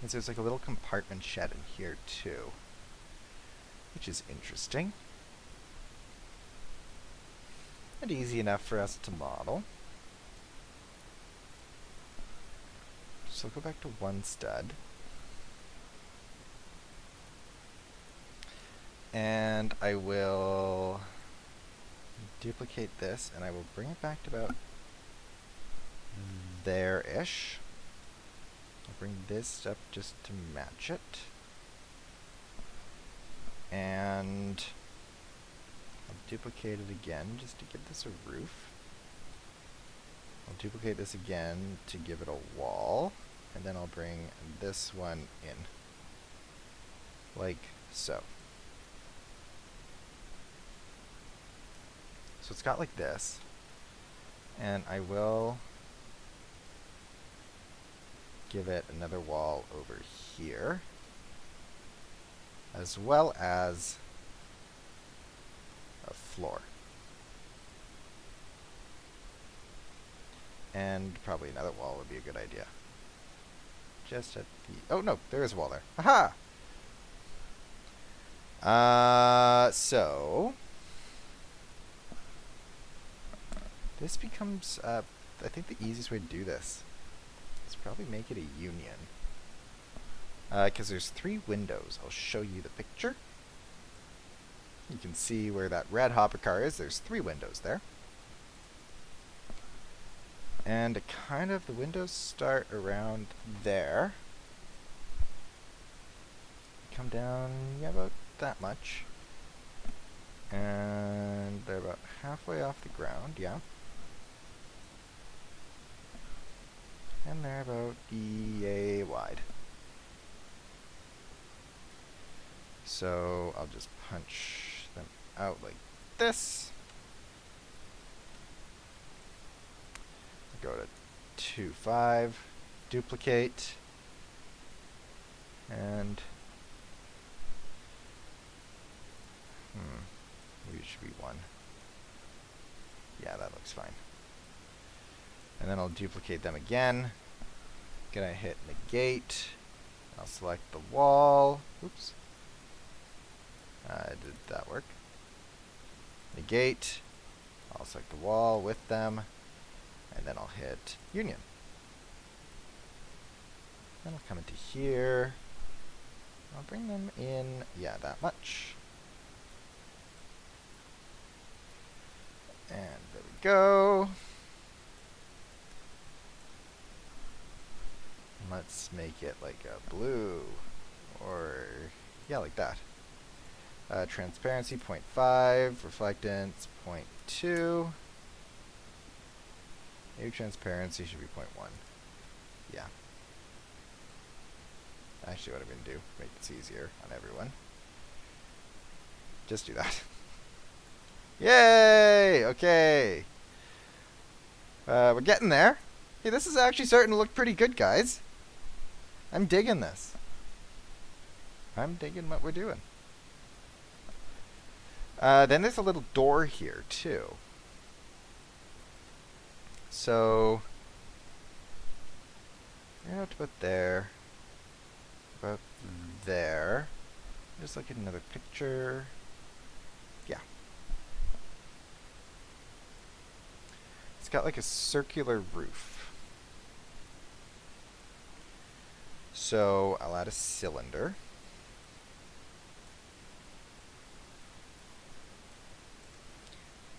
Is there's like a little compartment shed in here too, which is interesting. And easy enough for us to model. So I'll go back to one stud. And I will duplicate this, and I will bring it back to about there-ish. I'll bring this up just to match it. And I'll duplicate it again just to give this a roof. I'll duplicate this again to give it a wall. And then I'll bring this one in. Like so. So it's got like this. And I will give it another wall over here, as well as a floor. And probably another wall would be a good idea. Just at the... Oh, no, there is a wall there. Aha! So... This becomes, I think the easiest way to do this is probably make it a union. Because there's 3 windows. I'll show you the picture. You can see where that red hopper car is. There's 3 windows there. And kind of the windows start around there. Come down, yeah, about that much. And they're about halfway off the ground, yeah. And they're about yay wide. So I'll just punch them out like this. Go to 2.5, duplicate, and maybe it should be 1. Yeah, that looks fine. And then I'll duplicate them again. Gonna hit negate. I'll select the wall. Oops. Did that work? Negate. I'll select the wall with them. And then I'll hit union. Then I'll come into here. I'll bring them in, yeah, that much. And there we go. Let's make it like a blue, or yeah, like that. Transparency 0.5, reflectance 0.2. Maybe transparency should be 0.1. Yeah. Actually, what I'm going to do, make it easier on everyone. Just do that. Yay! Okay. We're getting there. Hey, this is actually starting to look pretty good, guys. I'm digging this. I'm digging what we're doing. Then there's a little door here, too. So, we're going to have to put there. About there. Just look at another picture. Yeah. It's got like a circular roof. So I'll add a cylinder.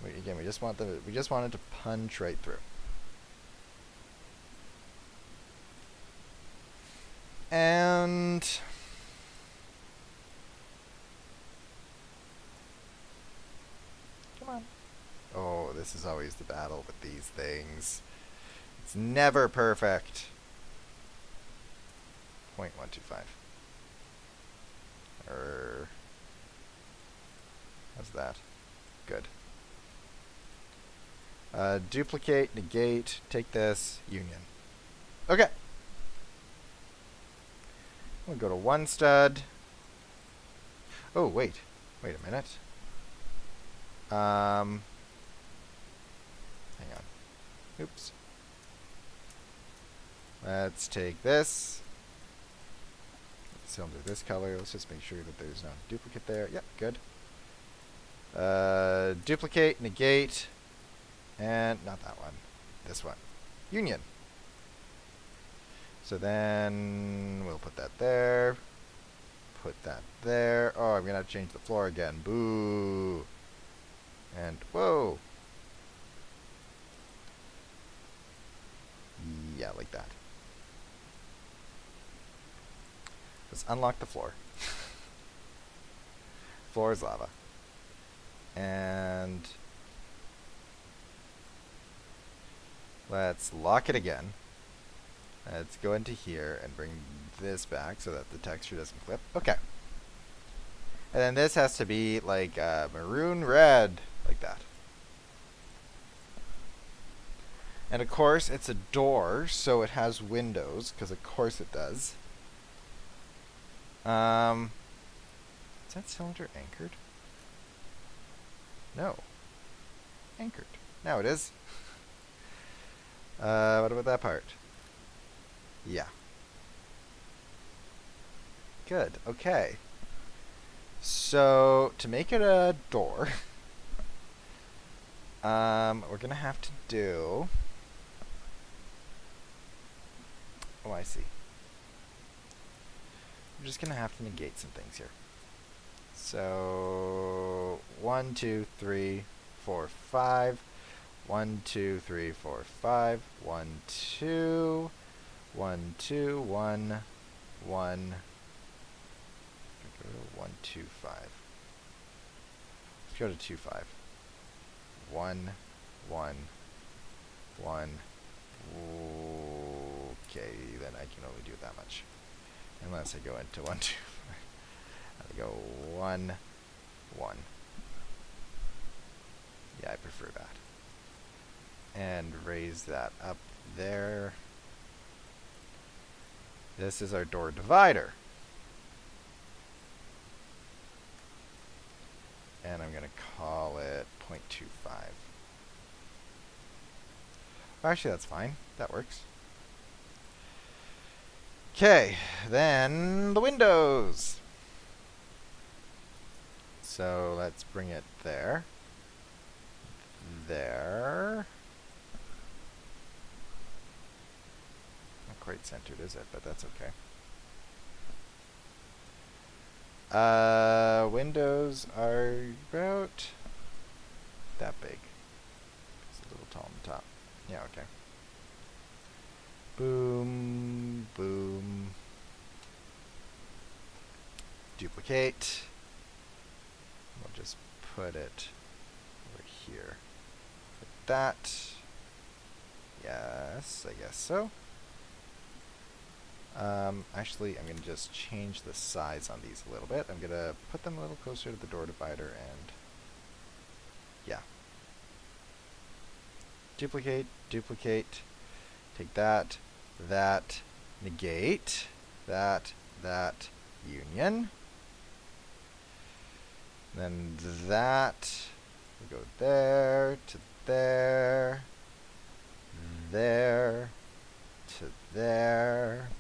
Again, we just want it to punch right through. And come on. Oh, this is always the battle with these things. It's never perfect. 0.125. How's that? Good. Duplicate, negate, take this, union. Okay. We'll go to one stud. Oh, wait a minute. Hang on. Oops. Let's take this. Cylinder this color. Let's just make sure that there's no duplicate there. Yep, good. Duplicate, negate, and not that one. This one. Union. So then we'll put that there. Put that there. Oh, I'm going to have to change the floor again. Boo. And whoa. Yeah, like that. Let's unlock the floor. Floor is lava. And let's lock it again. Let's go into here and bring this back so that the texture doesn't clip. Okay. And then this has to be like maroon red, like that. And of course, it's a door, so it has windows, because of course it does. Is that cylinder anchored? No. Anchored. Now it is. What about that part? Yeah. Good. Okay. So, to make it a door, we're going to have to do... Oh, I see. We're just going to have to negate some things here. So, 1, 2, 3, 4, 5. 1, 2, 3, 4, 5. 1, 2. 1, 2, 1, 1. 1, 2, 5. Let's go to 2, 5. 1, 1, 1. Okay, then I can only do that much. Unless I go into 1, 2, 5. I go 1, 1. Yeah, I prefer that. And raise that up there. This is our door divider. And I'm going to call it 0.25. Actually, that's fine. That works. Okay, then the windows. So let's bring it there. There. Not quite centered, is it? But that's okay. Windows are about that big. It's a tall on the top. Yeah, okay. Boom, boom. Duplicate. We'll just put it over here. Like that. Yes, I guess so. Actually, I'm going to just change the size on these a little bit. I'm going to put them a little closer to the door divider and yeah. Duplicate, duplicate. Take that, that, negate, that, union. Then that, we go there, to there, there, to there.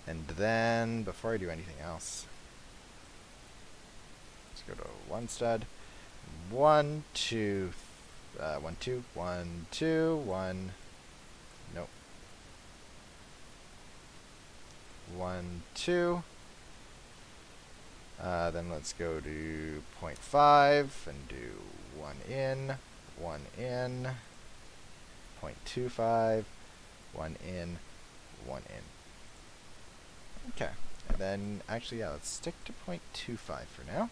And then, before I do anything else, let's go to one stud. 1, 2, 1, 2, 1, 2, 1. Nope. 1, 2. Then let's go to 0.5 and do 1 in, 1 in, 0.25, 1 in, 1 in. Okay, and then actually, yeah, let's stick to 0.25 for now.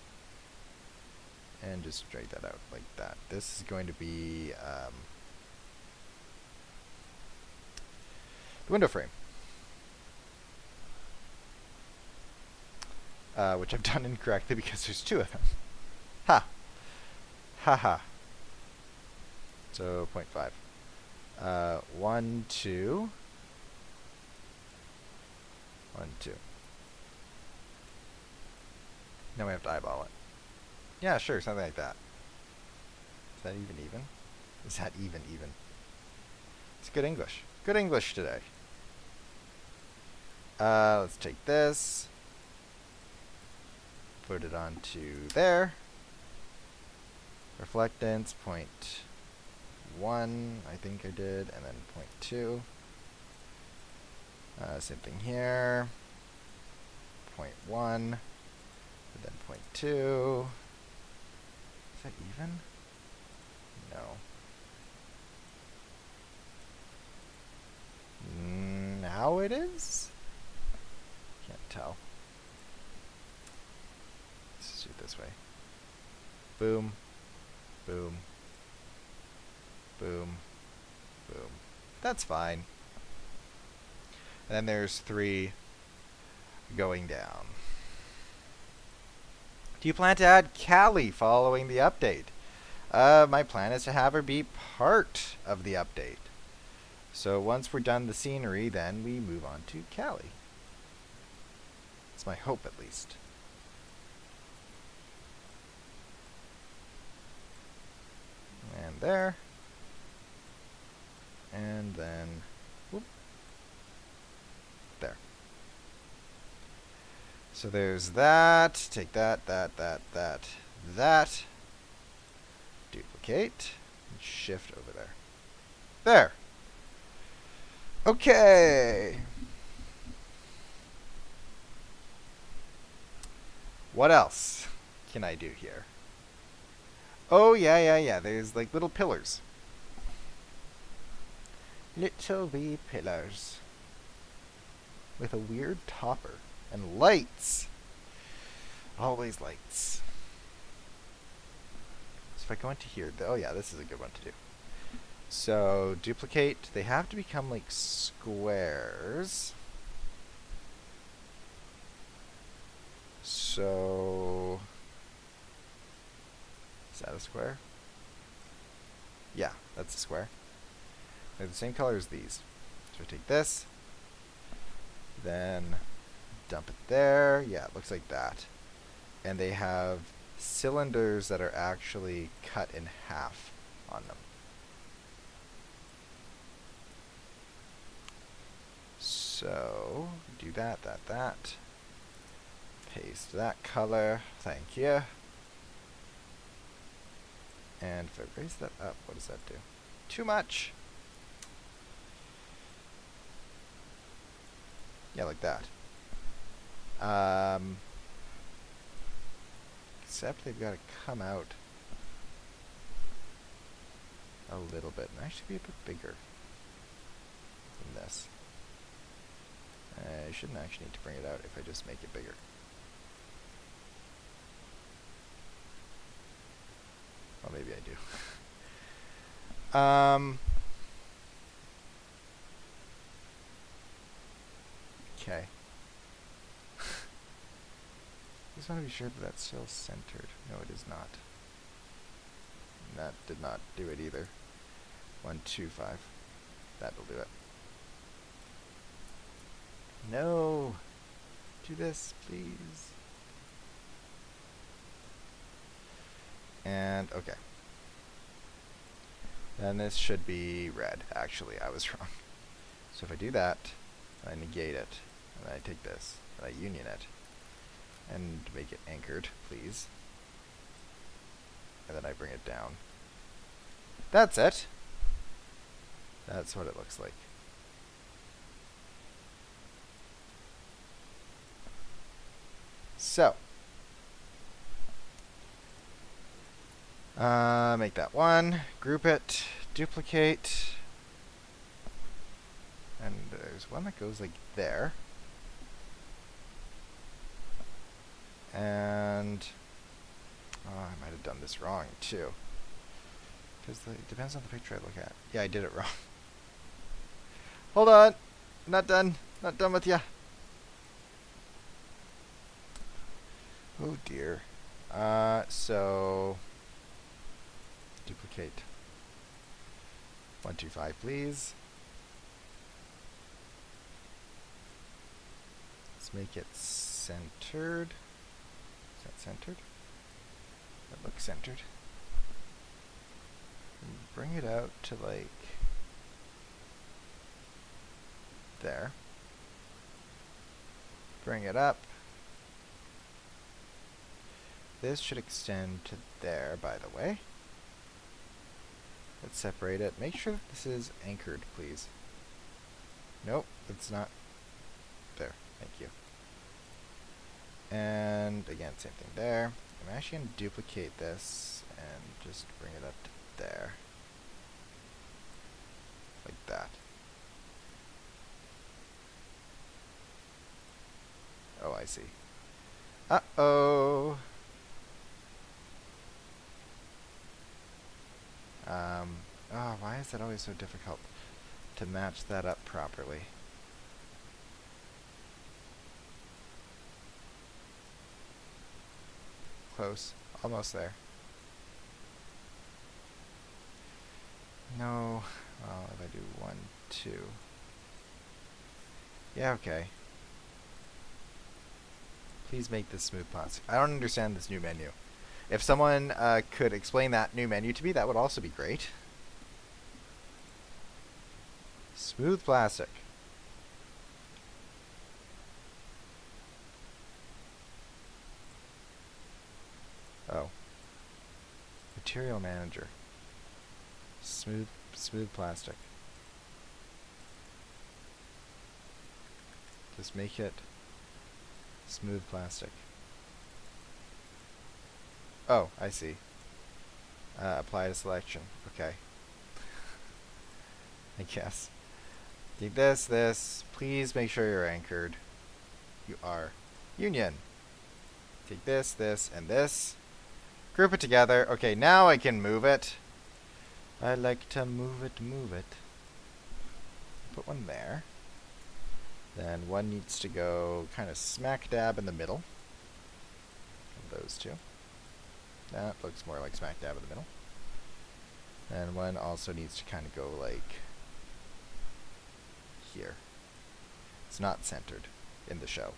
And just drag that out like that. This is going to be the window frame. Which I've done incorrectly because there's 2 of them. Ha! Ha ha. So 0.5. 1, 2. 1, 2. Now we have to eyeball it. Yeah, sure, something like that. Is that even? Is that even? It's good English. Good English today. Let's take this. Put it onto there. Reflectance, 0.1, I think I did, and then 0.2. Same thing here. 0.1, and then 0.2. Is that even? No. Now it is? Can't tell. Let's do it this way. Boom. Boom. Boom. Boom. That's fine. And then there's 3 going down. Do you plan to add Callie following the update? My plan is to have her be part of the update. So once we're done the scenery, then we move on to Callie. It's my hope, at least. And there. And then, whoop. There. So there's that. Take that, that. Duplicate. And shift over there. There. Okay. What else can I do here? Oh, yeah. There's like little pillars. Little wee pillars. With a weird topper. And lights. Always lights. So if I go into here, oh yeah, this is a good one to do. So duplicate, they have to become like squares. So is that a square? Yeah, that's a square. They're the same color as these. So I take this, then dump it there. Yeah, it looks like that. And they have cylinders that are actually cut in half on them. So do that. Paste that color. Thank you. And if I raise that up, what does that do? Too much. Yeah, like that. Except they've got to come out a little bit. It should be a bit bigger than this. I shouldn't actually need to bring it out if I just make it bigger. Well, maybe I do. Okay. Just want to be sure that that's still centered. No, it is not. That did not do it either. 1, 2, 5. That'll do it. No! Do this, please. And, okay. Then this should be red. Actually, I was wrong. So if I do that, I negate it, and I take this, and I union it, and make it anchored, please. And then I bring it down. That's it! That's what it looks like. So, make that one, group it, duplicate, and there's one that goes like there. And, oh, I might have done this wrong too. Because it depends on the picture I look at. Yeah, I did it wrong. Hold on. Not done. Not done with ya. Oh dear. So duplicate. 1, 2, 5, please. Let's make it centered. Is that centered? That looks centered. And bring it out to like there. Bring it up. This should extend to there, by the way. Let's separate it. Make sure that this is anchored, please. Nope, it's not. There, thank you. And again, same thing there. I'm actually going to duplicate this and just bring it up to there. Like that. Oh, I see. Uh-oh. Oh, why is it always so difficult to match that up properly? Close. Almost there. No. Well, if I do 1, 2. Yeah, okay. Please make this smooth plastic. I don't understand this new menu. If someone could explain that new menu to me, that would also be great. Smooth plastic. Oh. Material manager. Smooth plastic. Just make it smooth plastic. Oh, I see. Apply to selection. Okay. I guess. Take this. Please make sure you're anchored. You are. Union. Take this, and this. Group it together. Okay, now I can move it. I like to move it. Put one there. Then one needs to go kind of smack dab in the middle of those two. That looks more like smack dab in the middle. And one also needs to kind of go like here. It's not centered in the show.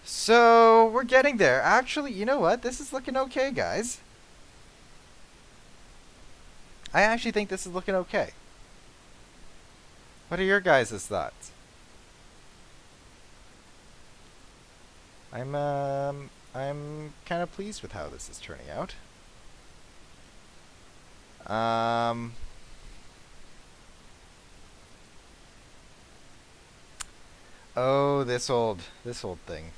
So we're getting there. Actually, you know what? This is looking okay, guys. I actually think this is looking okay. What are your guys' thoughts? I'm kind of pleased with how this is turning out. Oh, this old thing.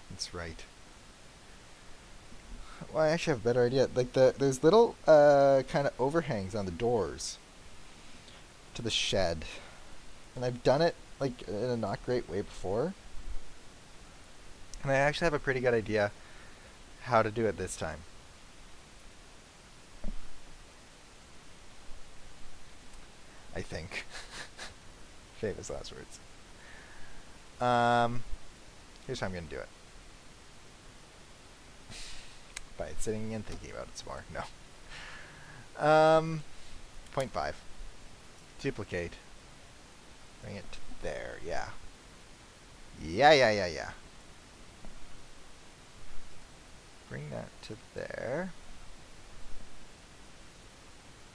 That's right. Well, I actually have a better idea. Like there's little kind of overhangs on the doors to the shed, and I've done it like in a not great way before, and I actually have a pretty good idea how to do it this time. I think. Famous last words. Here's how I'm gonna do it. By sitting and thinking about it some more. No. 0.5. Duplicate. Bring it to there. Yeah. Yeah. Bring that to there.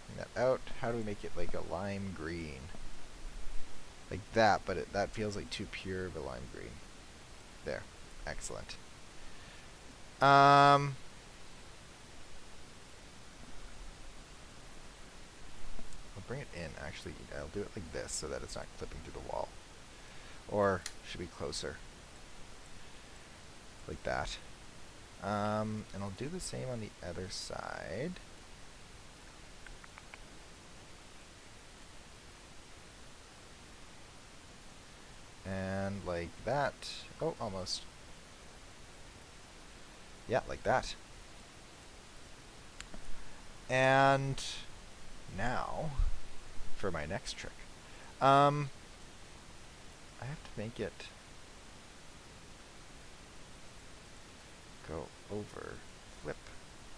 Bring that out. How do we make it like a lime green? Like that, but that feels like too pure of a lime green. There. Excellent. I'll bring it in. Actually, I'll do it like this so that it's not clipping through the wall. Or should be closer. Like that. And I'll do the same on the other side. And like that. Oh, almost. Yeah, like that. And now, for my next trick. I have to make it go over, flip.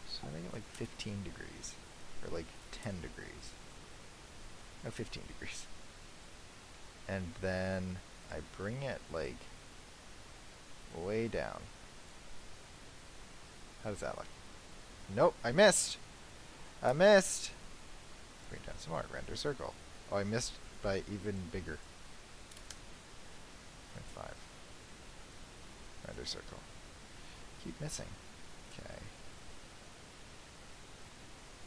So I make it like 15 degrees. Or like 10 degrees. No, 15 degrees. And then I bring it like way down. How does that look? Nope, I missed. I missed. Bring it down some more. Render circle. Oh, I missed by even bigger. 0.5. Render circle. Keep missing. Okay.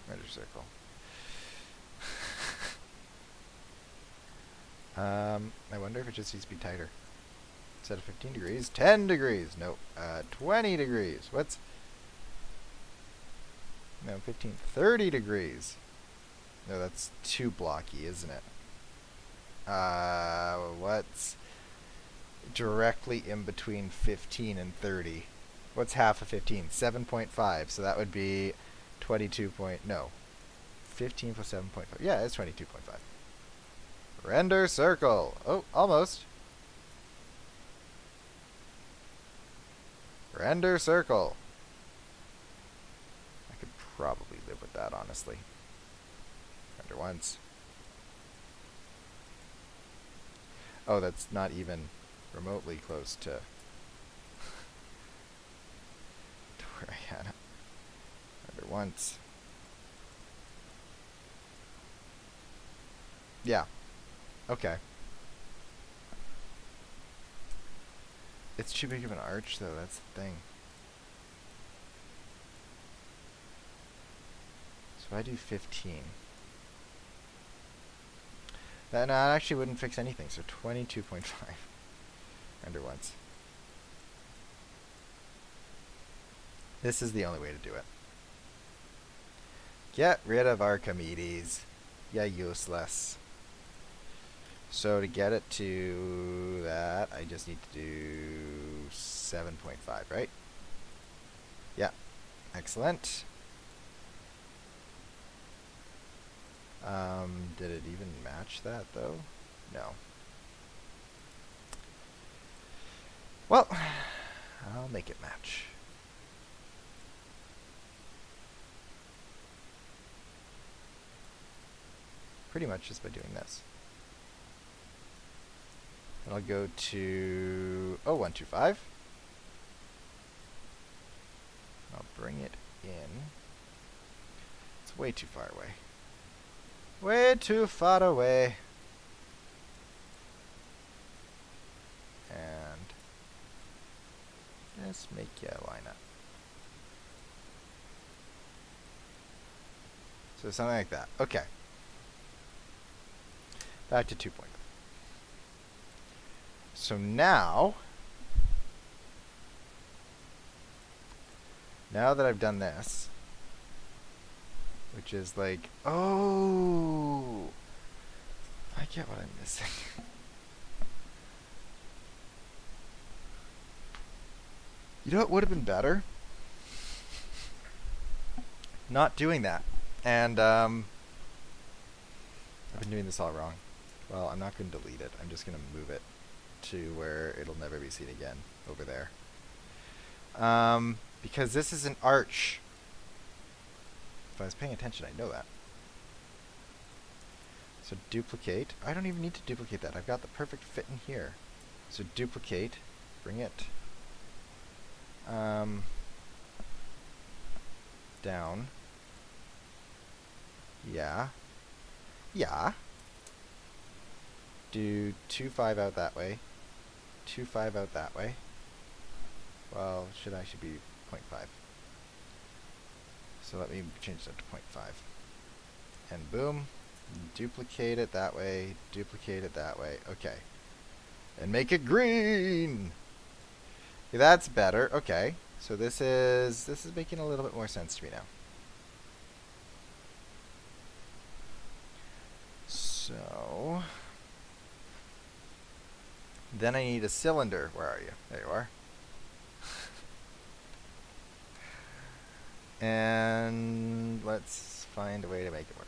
Render circle. I wonder if it just needs to be tighter. Instead of 15 degrees, 10 degrees. Nope. 20 degrees. What's... No, 15, 30 degrees. No, that's too blocky, isn't it? What's directly in between 15 and 30? What's half of 15? 7.5. So that would be 22 point... No. 15 plus 7.5. Yeah, it's 22.5. Render circle. Oh, almost. Render circle. I could probably live with that, honestly. Render once. Oh, that's not even remotely close to where I had it. Render once. Yeah. Okay. It's too big of an arch, though. That's the thing. So if I do 15. That actually wouldn't fix anything. So 22.5. Render once. This is the only way to do it. Get rid of Archimedes. Yeah, useless. So to get it to that, I just need to do 7.5, right? Yeah. Excellent. Did it even match that, though? No. Well, I'll make it match. Pretty much just by doing this. And I'll go to 125. I'll bring it in. It's way too far away. Way too far away. And just make you line up. So something like that. Okay. Back to 2.0. So now Now that I've done this, which is like, oh, I get what I'm missing. You know what would have been better? Not doing that. And I've been doing this all wrong. Well, I'm not going to delete it. I'm just going to move it to where it'll never be seen again, over there. Because this is an arch. If I was paying attention, I'd know that. So duplicate. I don't even need to duplicate that. I've got the perfect fit in here. So duplicate. Bring it down. Yeah. Yeah. Do 2.5 out that way. 2.5 out that way. Well, should be 0.5. So let me change that to 0.5. And boom. Duplicate it that way. Duplicate it that way. Okay. And make it green. Okay, that's better. Okay. So this is making a little bit more sense to me now. So then I need a cylinder. Where are you? There you are. And let's find a way to make it work.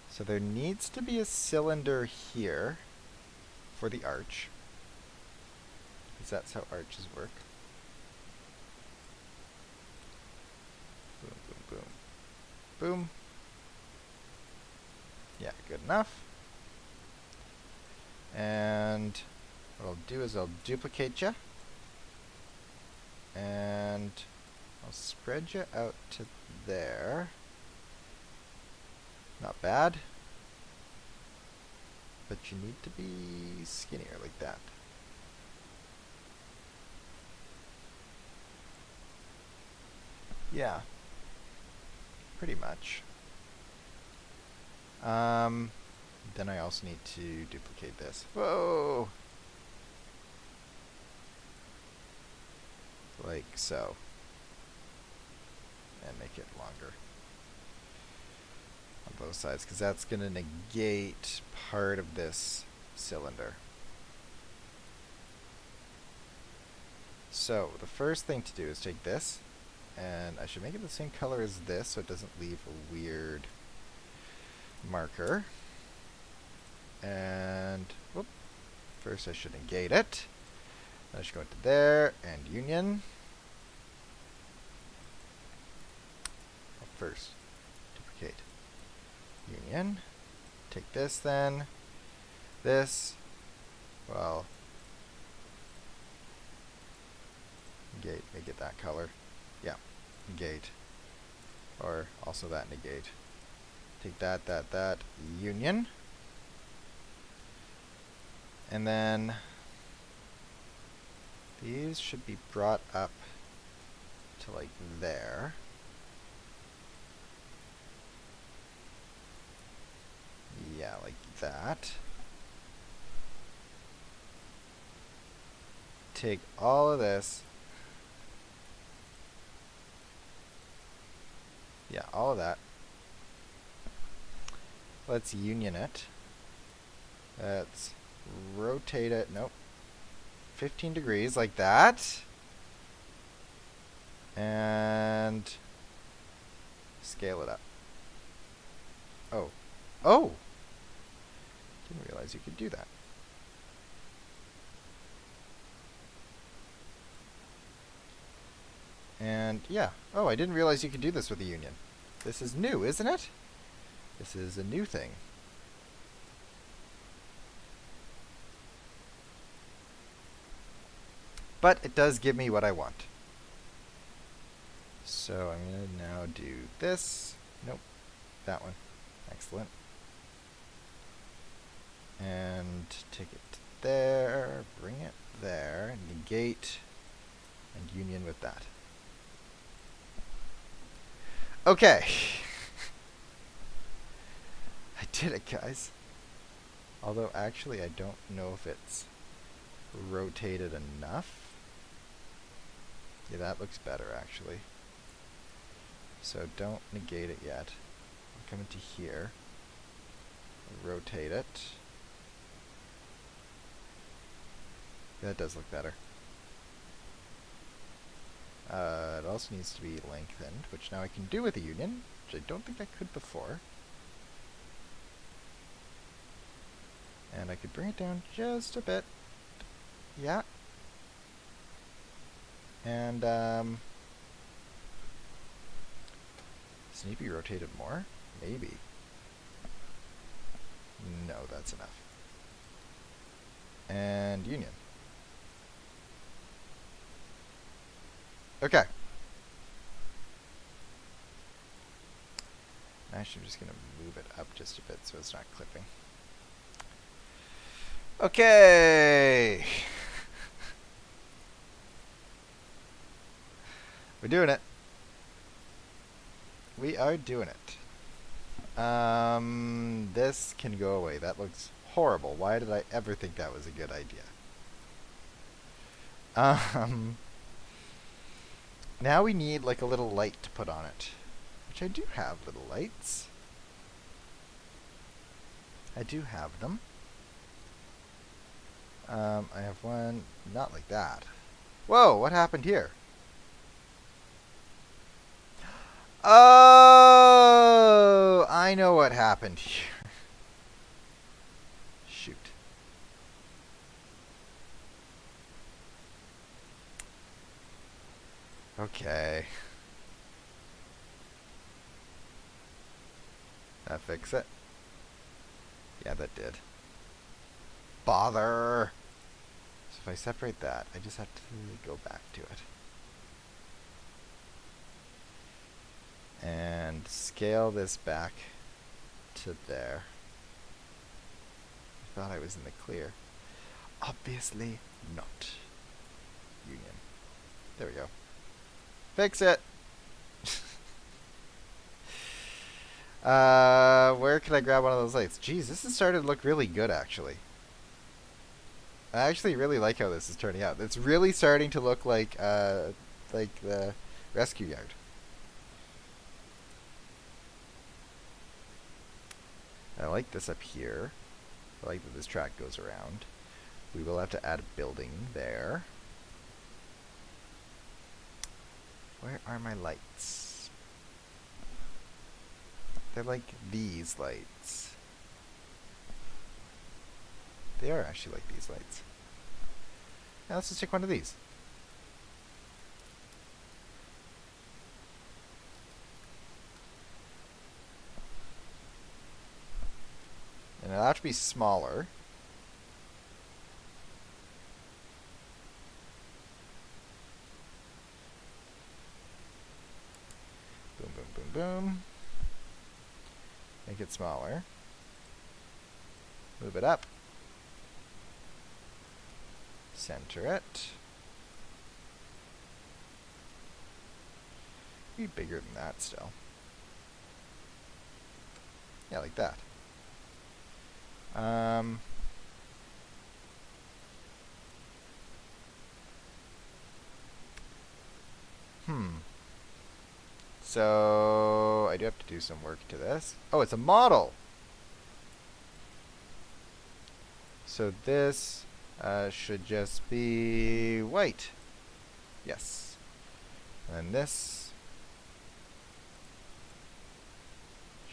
So there needs to be a cylinder here for the arch, because that's how arches work. Boom, boom, boom. Boom. Yeah, good enough. And what I'll do is I'll duplicate you. And I'll spread you out to there. Not bad. But you need to be skinnier like that. Yeah. Pretty much. Then I also need to duplicate this. Whoa! Like so. And make it longer on both sides, because that's going to negate part of this cylinder. So the first thing to do is take this, and I should make it the same color as this so it doesn't leave a weird marker. And whoop, first I should negate it. Then I should go into there and union. First, duplicate, union. Take this then, this, well, negate, make it that color. Yeah, negate, or also that negate. Take that, union. And then these should be brought up to like there. Yeah, like that. Take all of this. Yeah, all of that. Let's union it. Let's rotate it. Nope. 15 degrees, like that. And scale it up. Oh. Oh! Didn't realize you could do that. And yeah. Oh, I didn't realize you could do this with a union. This is new, isn't it? This is a new thing. But it does give me what I want. So I'm going to now do this. Nope. That one. Excellent. And take it there, bring it there, negate, and union with that. Okay. I did it, guys. Although, actually, I don't know if it's rotated enough. Yeah, that looks better, actually. So don't negate it yet. I'll come into here. Rotate it. That does look better. It also needs to be lengthened, which now I can do with a union, which I don't think I could before. And I could bring it down just a bit. Yeah. And, does it need to be rotated more? Maybe. No, that's enough. And union. Okay. Actually, I'm just going to move it up just a bit so it's not clipping. Okay. We're doing it. We are doing it. This can go away. That looks horrible. Why did I ever think that was a good idea? Now we need like a little light to put on it. Which I do have little lights. I do have them. I have one, not like that. Whoa, what happened here? Oh, I know what happened here. Shoot. Okay. That fix it? Yeah, that did. Bother! So if I separate that, I just have to go back to it. And scale this back to there. I thought I was in the clear. Obviously not. Union. There we go. Fix it! Where can I grab one of those lights? Jeez, this is starting to look really good, actually. I actually really like how this is turning out. It's really starting to look like the rescue yard. I like this up here. I like that this track goes around. We will have to add a building there. Where are my lights? They're like these lights. They are actually like these lights. Now let's just take one of these. And it'll have to be smaller. Boom, boom, boom, boom. Make it smaller. Move it up. Center it. Be bigger than that still. Yeah, like that. So I do have to do some work to this. Oh, it's a model. So this should just be white. Yes. And this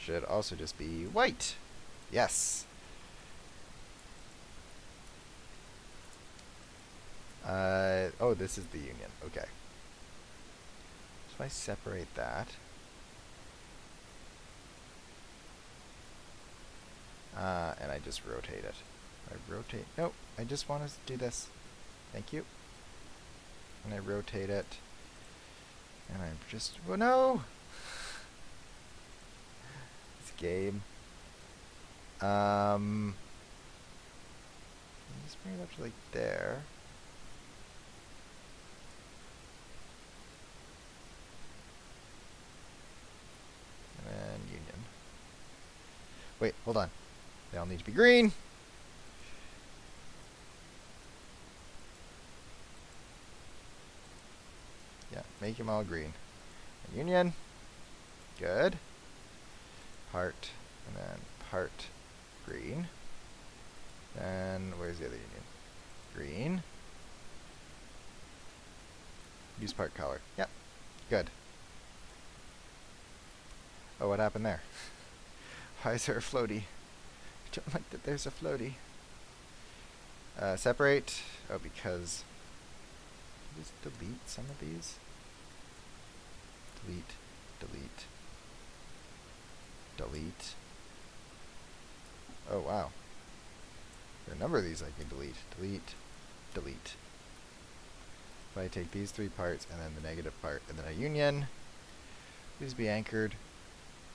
should also just be white. Yes. Oh, this is the union. Okay. So if I separate that. And I just rotate it. I rotate. Nope. I just want to do this. Thank you. And I rotate it. And I'm just. Oh no! This game. Just bring it up to like there. And then union. Wait, hold on. They all need to be green. make them all green. A union. Good. Part, and then part green. Then, where's the other union? Green. Use part color. Yep. Good. Oh, what happened there? Why is there a floaty? I don't like that there's a floaty. Separate. Oh, because... Just delete some of these. Delete. Delete. Delete. Oh, wow. There are a number of these I can delete. Delete. Delete. If I take these three parts and then the negative part and then a union, please be anchored.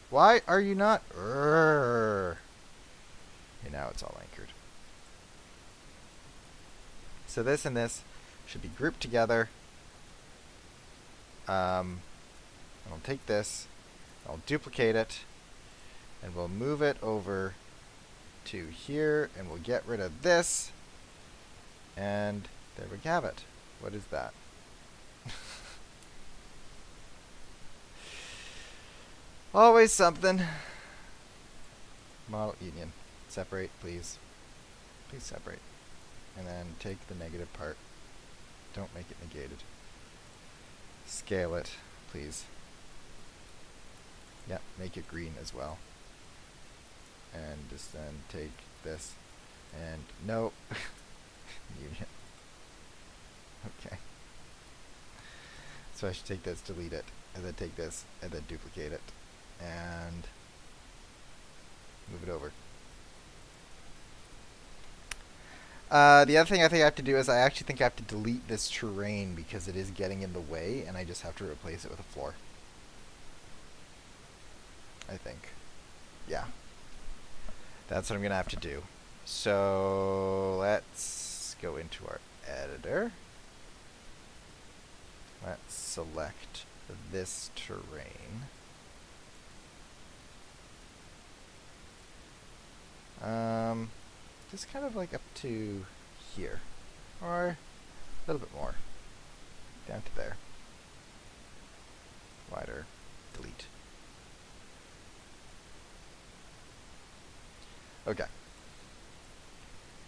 Why are you not? Okay, now it's all anchored. So this and this should be grouped together. And I'll take this, I'll duplicate it, and we'll move it over to here, and we'll get rid of this, and there we have it. What is that? Always something. Model union. Separate, please. Please separate. And then take the negative part. Don't make it negated. Scale it, please. Yep, make it green as well. And just then take this and no union. Okay. So I should take this, delete it, and then take this, and then duplicate it, and move it over. The other thing I think I have to do is I actually think I have to delete this terrain because it is getting in the way, and I just have to replace it with a floor. I think. Yeah. That's what I'm going to have to do. So let's go into our editor. Let's select this terrain. Just kind of like up to here. Or a little bit more. Down to there. Wider. Delete. Okay.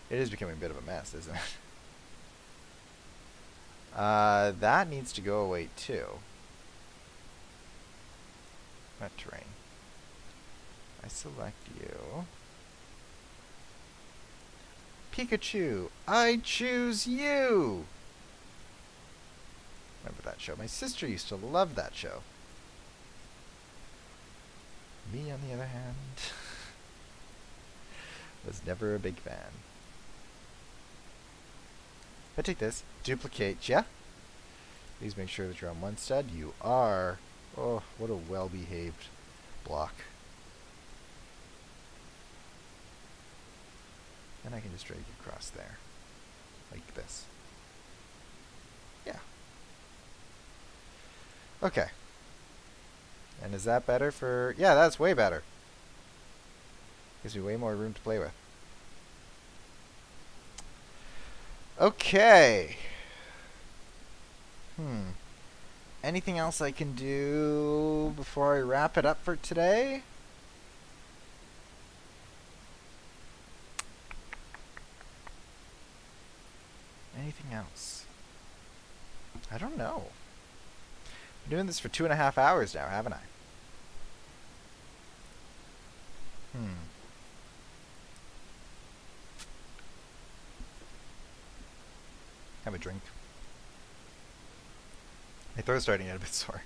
It is becoming a bit of a mess, isn't it? That needs to go away too. That terrain. I select you. Pikachu, I choose you! Remember that show? My sister used to love that show. Me, on the other hand, was never a big fan. If I take this, duplicate ya. Please make sure that you're on one stud. You are. Oh, what a well-behaved block. And I can just drag it across there. Like this. Yeah. Okay. And is that better for... Yeah, that's way better. Gives me way more room to play with. Okay. Anything else I can do before I wrap it up for today? Anything else? I don't know. I've been doing this for 2.5 hours now, haven't I? Have a drink. My throat's starting to get a bit sore.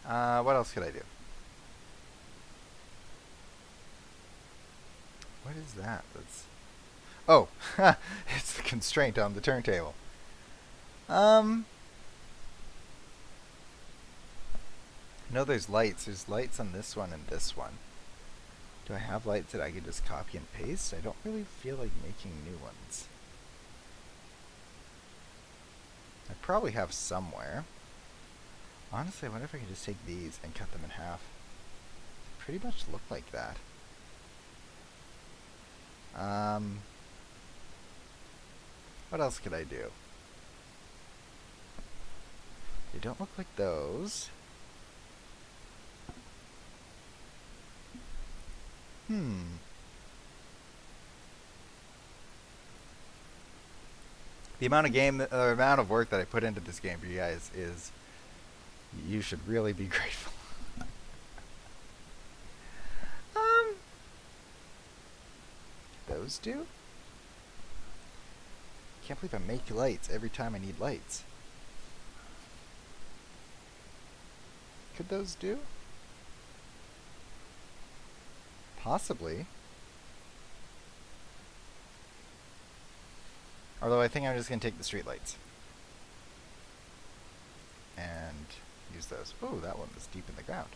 What else could I do? What is that? That's... Oh! It's the constraint on the turntable. No, there's lights. There's lights on this one and this one. Do I have lights that I could just copy and paste? I don't really feel like making new ones. I probably have somewhere. Honestly, I wonder if I could just take these and cut them in half. They pretty much look like that. What else could I do? They don't look like those. The amount of work that I put into this game for you guys is, you should really be grateful. Those do? Can't believe I make lights every time I need lights. Could those do? Possibly. Although I think I'm just going to take the street lights and use those. Oh, that one was deep in the ground.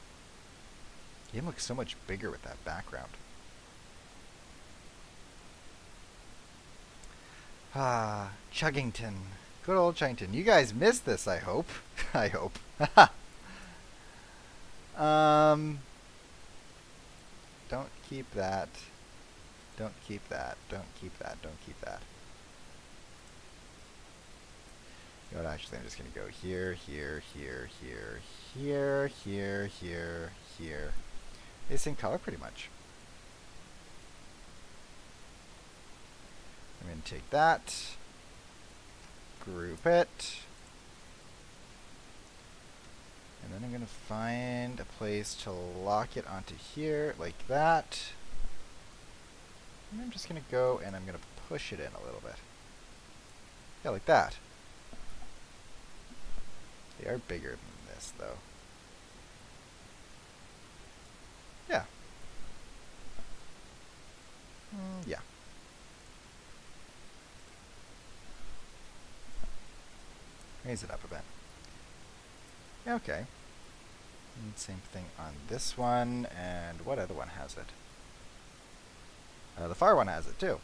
The game looks so much bigger with that background. Ah, Chuggington. Good old Chuggington. You guys missed this, I hope. I hope. Don't keep that. Don't keep that. Don't keep that. Don't keep that. You know what, actually, I'm just going to go here, here, here, here, here, here, here, here. It's in color pretty much. I'm going to take that, group it, and then I'm going to find a place to lock it onto here, like that. And I'm just going to go and I'm going to push it in a little bit. Yeah, like that. They are bigger than this, though. Yeah. Yeah. Raise it up a bit. Okay. And same thing on this one, and what other one has it? The far one has it, too.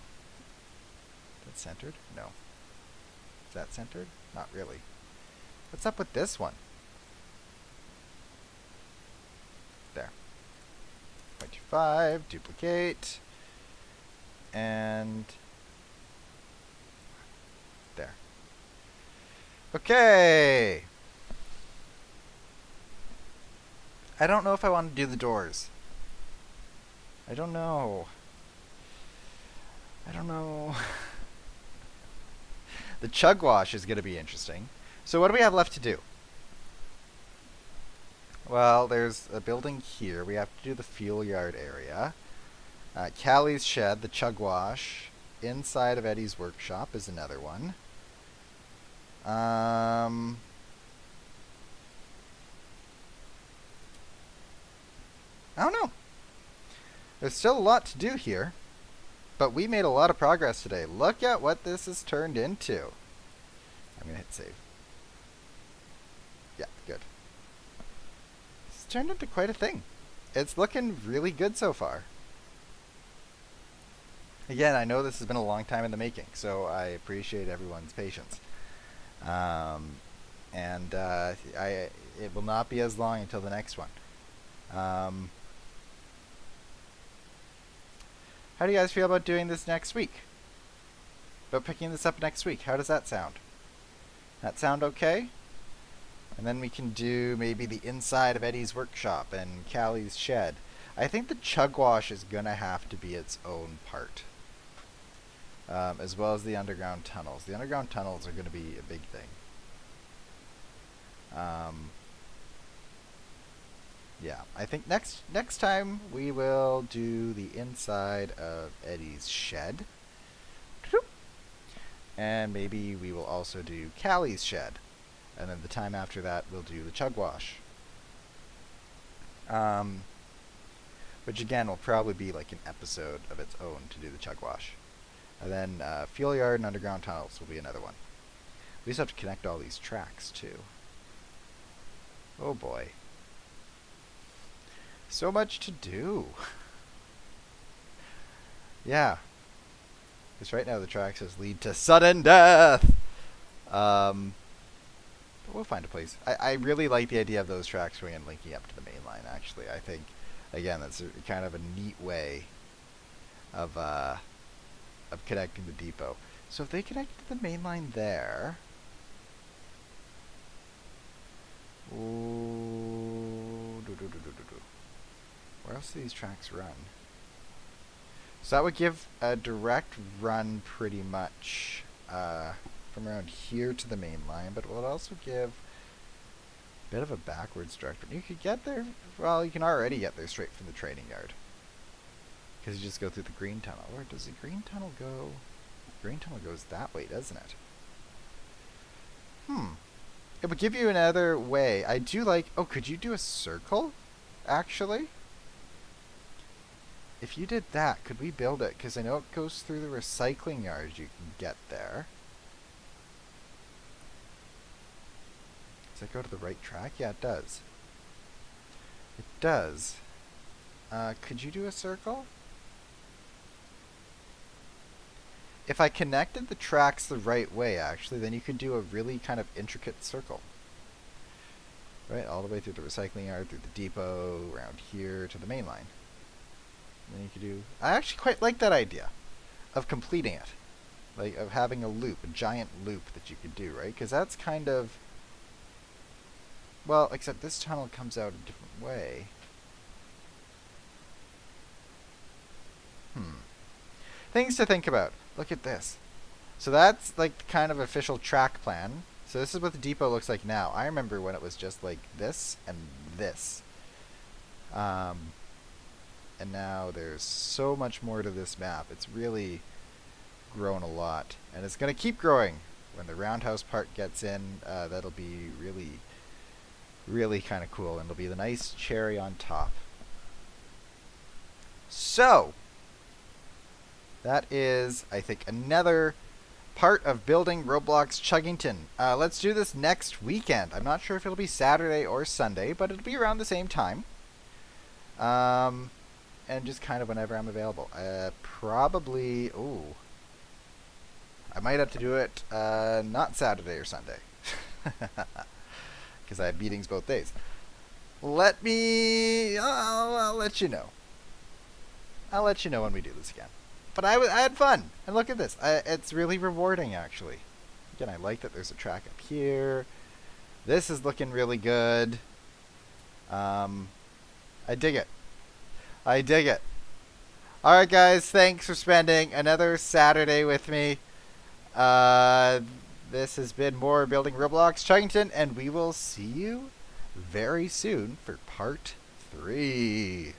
Is that centered? No. Is that centered? Not really. What's up with this one? There. 0.25, duplicate, and there. Okay. I don't know if I want to do the doors. I don't know. I don't know. The chug wash is going to be interesting. So what do we have left to do? Well, there's a building here. We have to do the fuel yard area. Callie's shed, the chug wash. Inside of Eddie's workshop is another one. I don't know. There's still a lot to do here. But we made a lot of progress today. Look at what this has turned into. I'm going to hit save. Yeah, good. It's turned into quite a thing. It's looking really good so far. Again, I know this has been a long time in the making, so I appreciate everyone's patience. It will not be as long until the next one. How do you guys feel about doing this next week? About picking this up next week? How does that sound? That sound okay? And then we can do maybe the inside of Eddie's workshop and Callie's shed. I think the chug wash is going to have to be its own part. As well as the underground tunnels. The underground tunnels are going to be a big thing. Yeah, I think next time we will do the inside of Eddie's shed. And maybe we will also do Callie's shed. And then the time after that, we'll do the chug wash. Which again will probably be like an episode of its own to do the chug wash. And then fuel yard and underground tunnels will be another one. We just have to connect all these tracks too. Oh boy. So much to do. Yeah. Because right now the track says lead to sudden death. But we'll find a place. I really like the idea of those tracks going and linking up to the main line, actually. I think, again, that's kind of a neat way of connecting the depot. So if they connect to the main line there, Ooh, where else do these tracks run? So that would give a direct run pretty much from around here to the main line, but it would also give a bit of a backwards direct run. You could get there, well, you can already get there straight from the training yard. Because you just go through the green tunnel. Where does the green tunnel go? The green tunnel goes that way, doesn't it? It would give you another way. I do like... Oh, could you do a circle? Actually? If you did that, could we build it? Because I know it goes through the recycling yard you can get there. Does that go to the right track? Yeah, it does. It does. Could you do a circle? If I connected the tracks the right way, actually, then you could do a really kind of intricate circle. Right, all the way through the recycling yard, through the depot, around here to the main line. And then you could do... I actually quite like that idea of completing it. Like, of having a loop, a giant loop that you could do, right? Because that's kind of... Well, except this tunnel comes out a different way. Things to think about. Look at this. So that's like kind of official track plan. So this is what the depot looks like now. I remember when it was just like this and this. And now there's so much more to this map. It's really grown a lot. And it's going to keep growing. When the roundhouse part gets in, that'll be really, really kind of cool. And it'll be the nice cherry on top. So... that is, I think, another part of building Roblox Chugington. Let's do this next weekend. I'm not sure if it'll be Saturday or Sunday, but it'll be around the same time. And just kind of whenever I'm available. Probably, ooh. I might have to do it not Saturday or Sunday. Because I have meetings both days. I'll let you know. I'll let you know when we do this again. But I had fun, and look at this. It's really rewarding, actually. Again, I like that there's a track up here. This is looking really good. I dig it. I dig it. Alright, guys, thanks for spending another Saturday with me. This has been more Building Roblox Chugington, and we will see you very soon for part 3.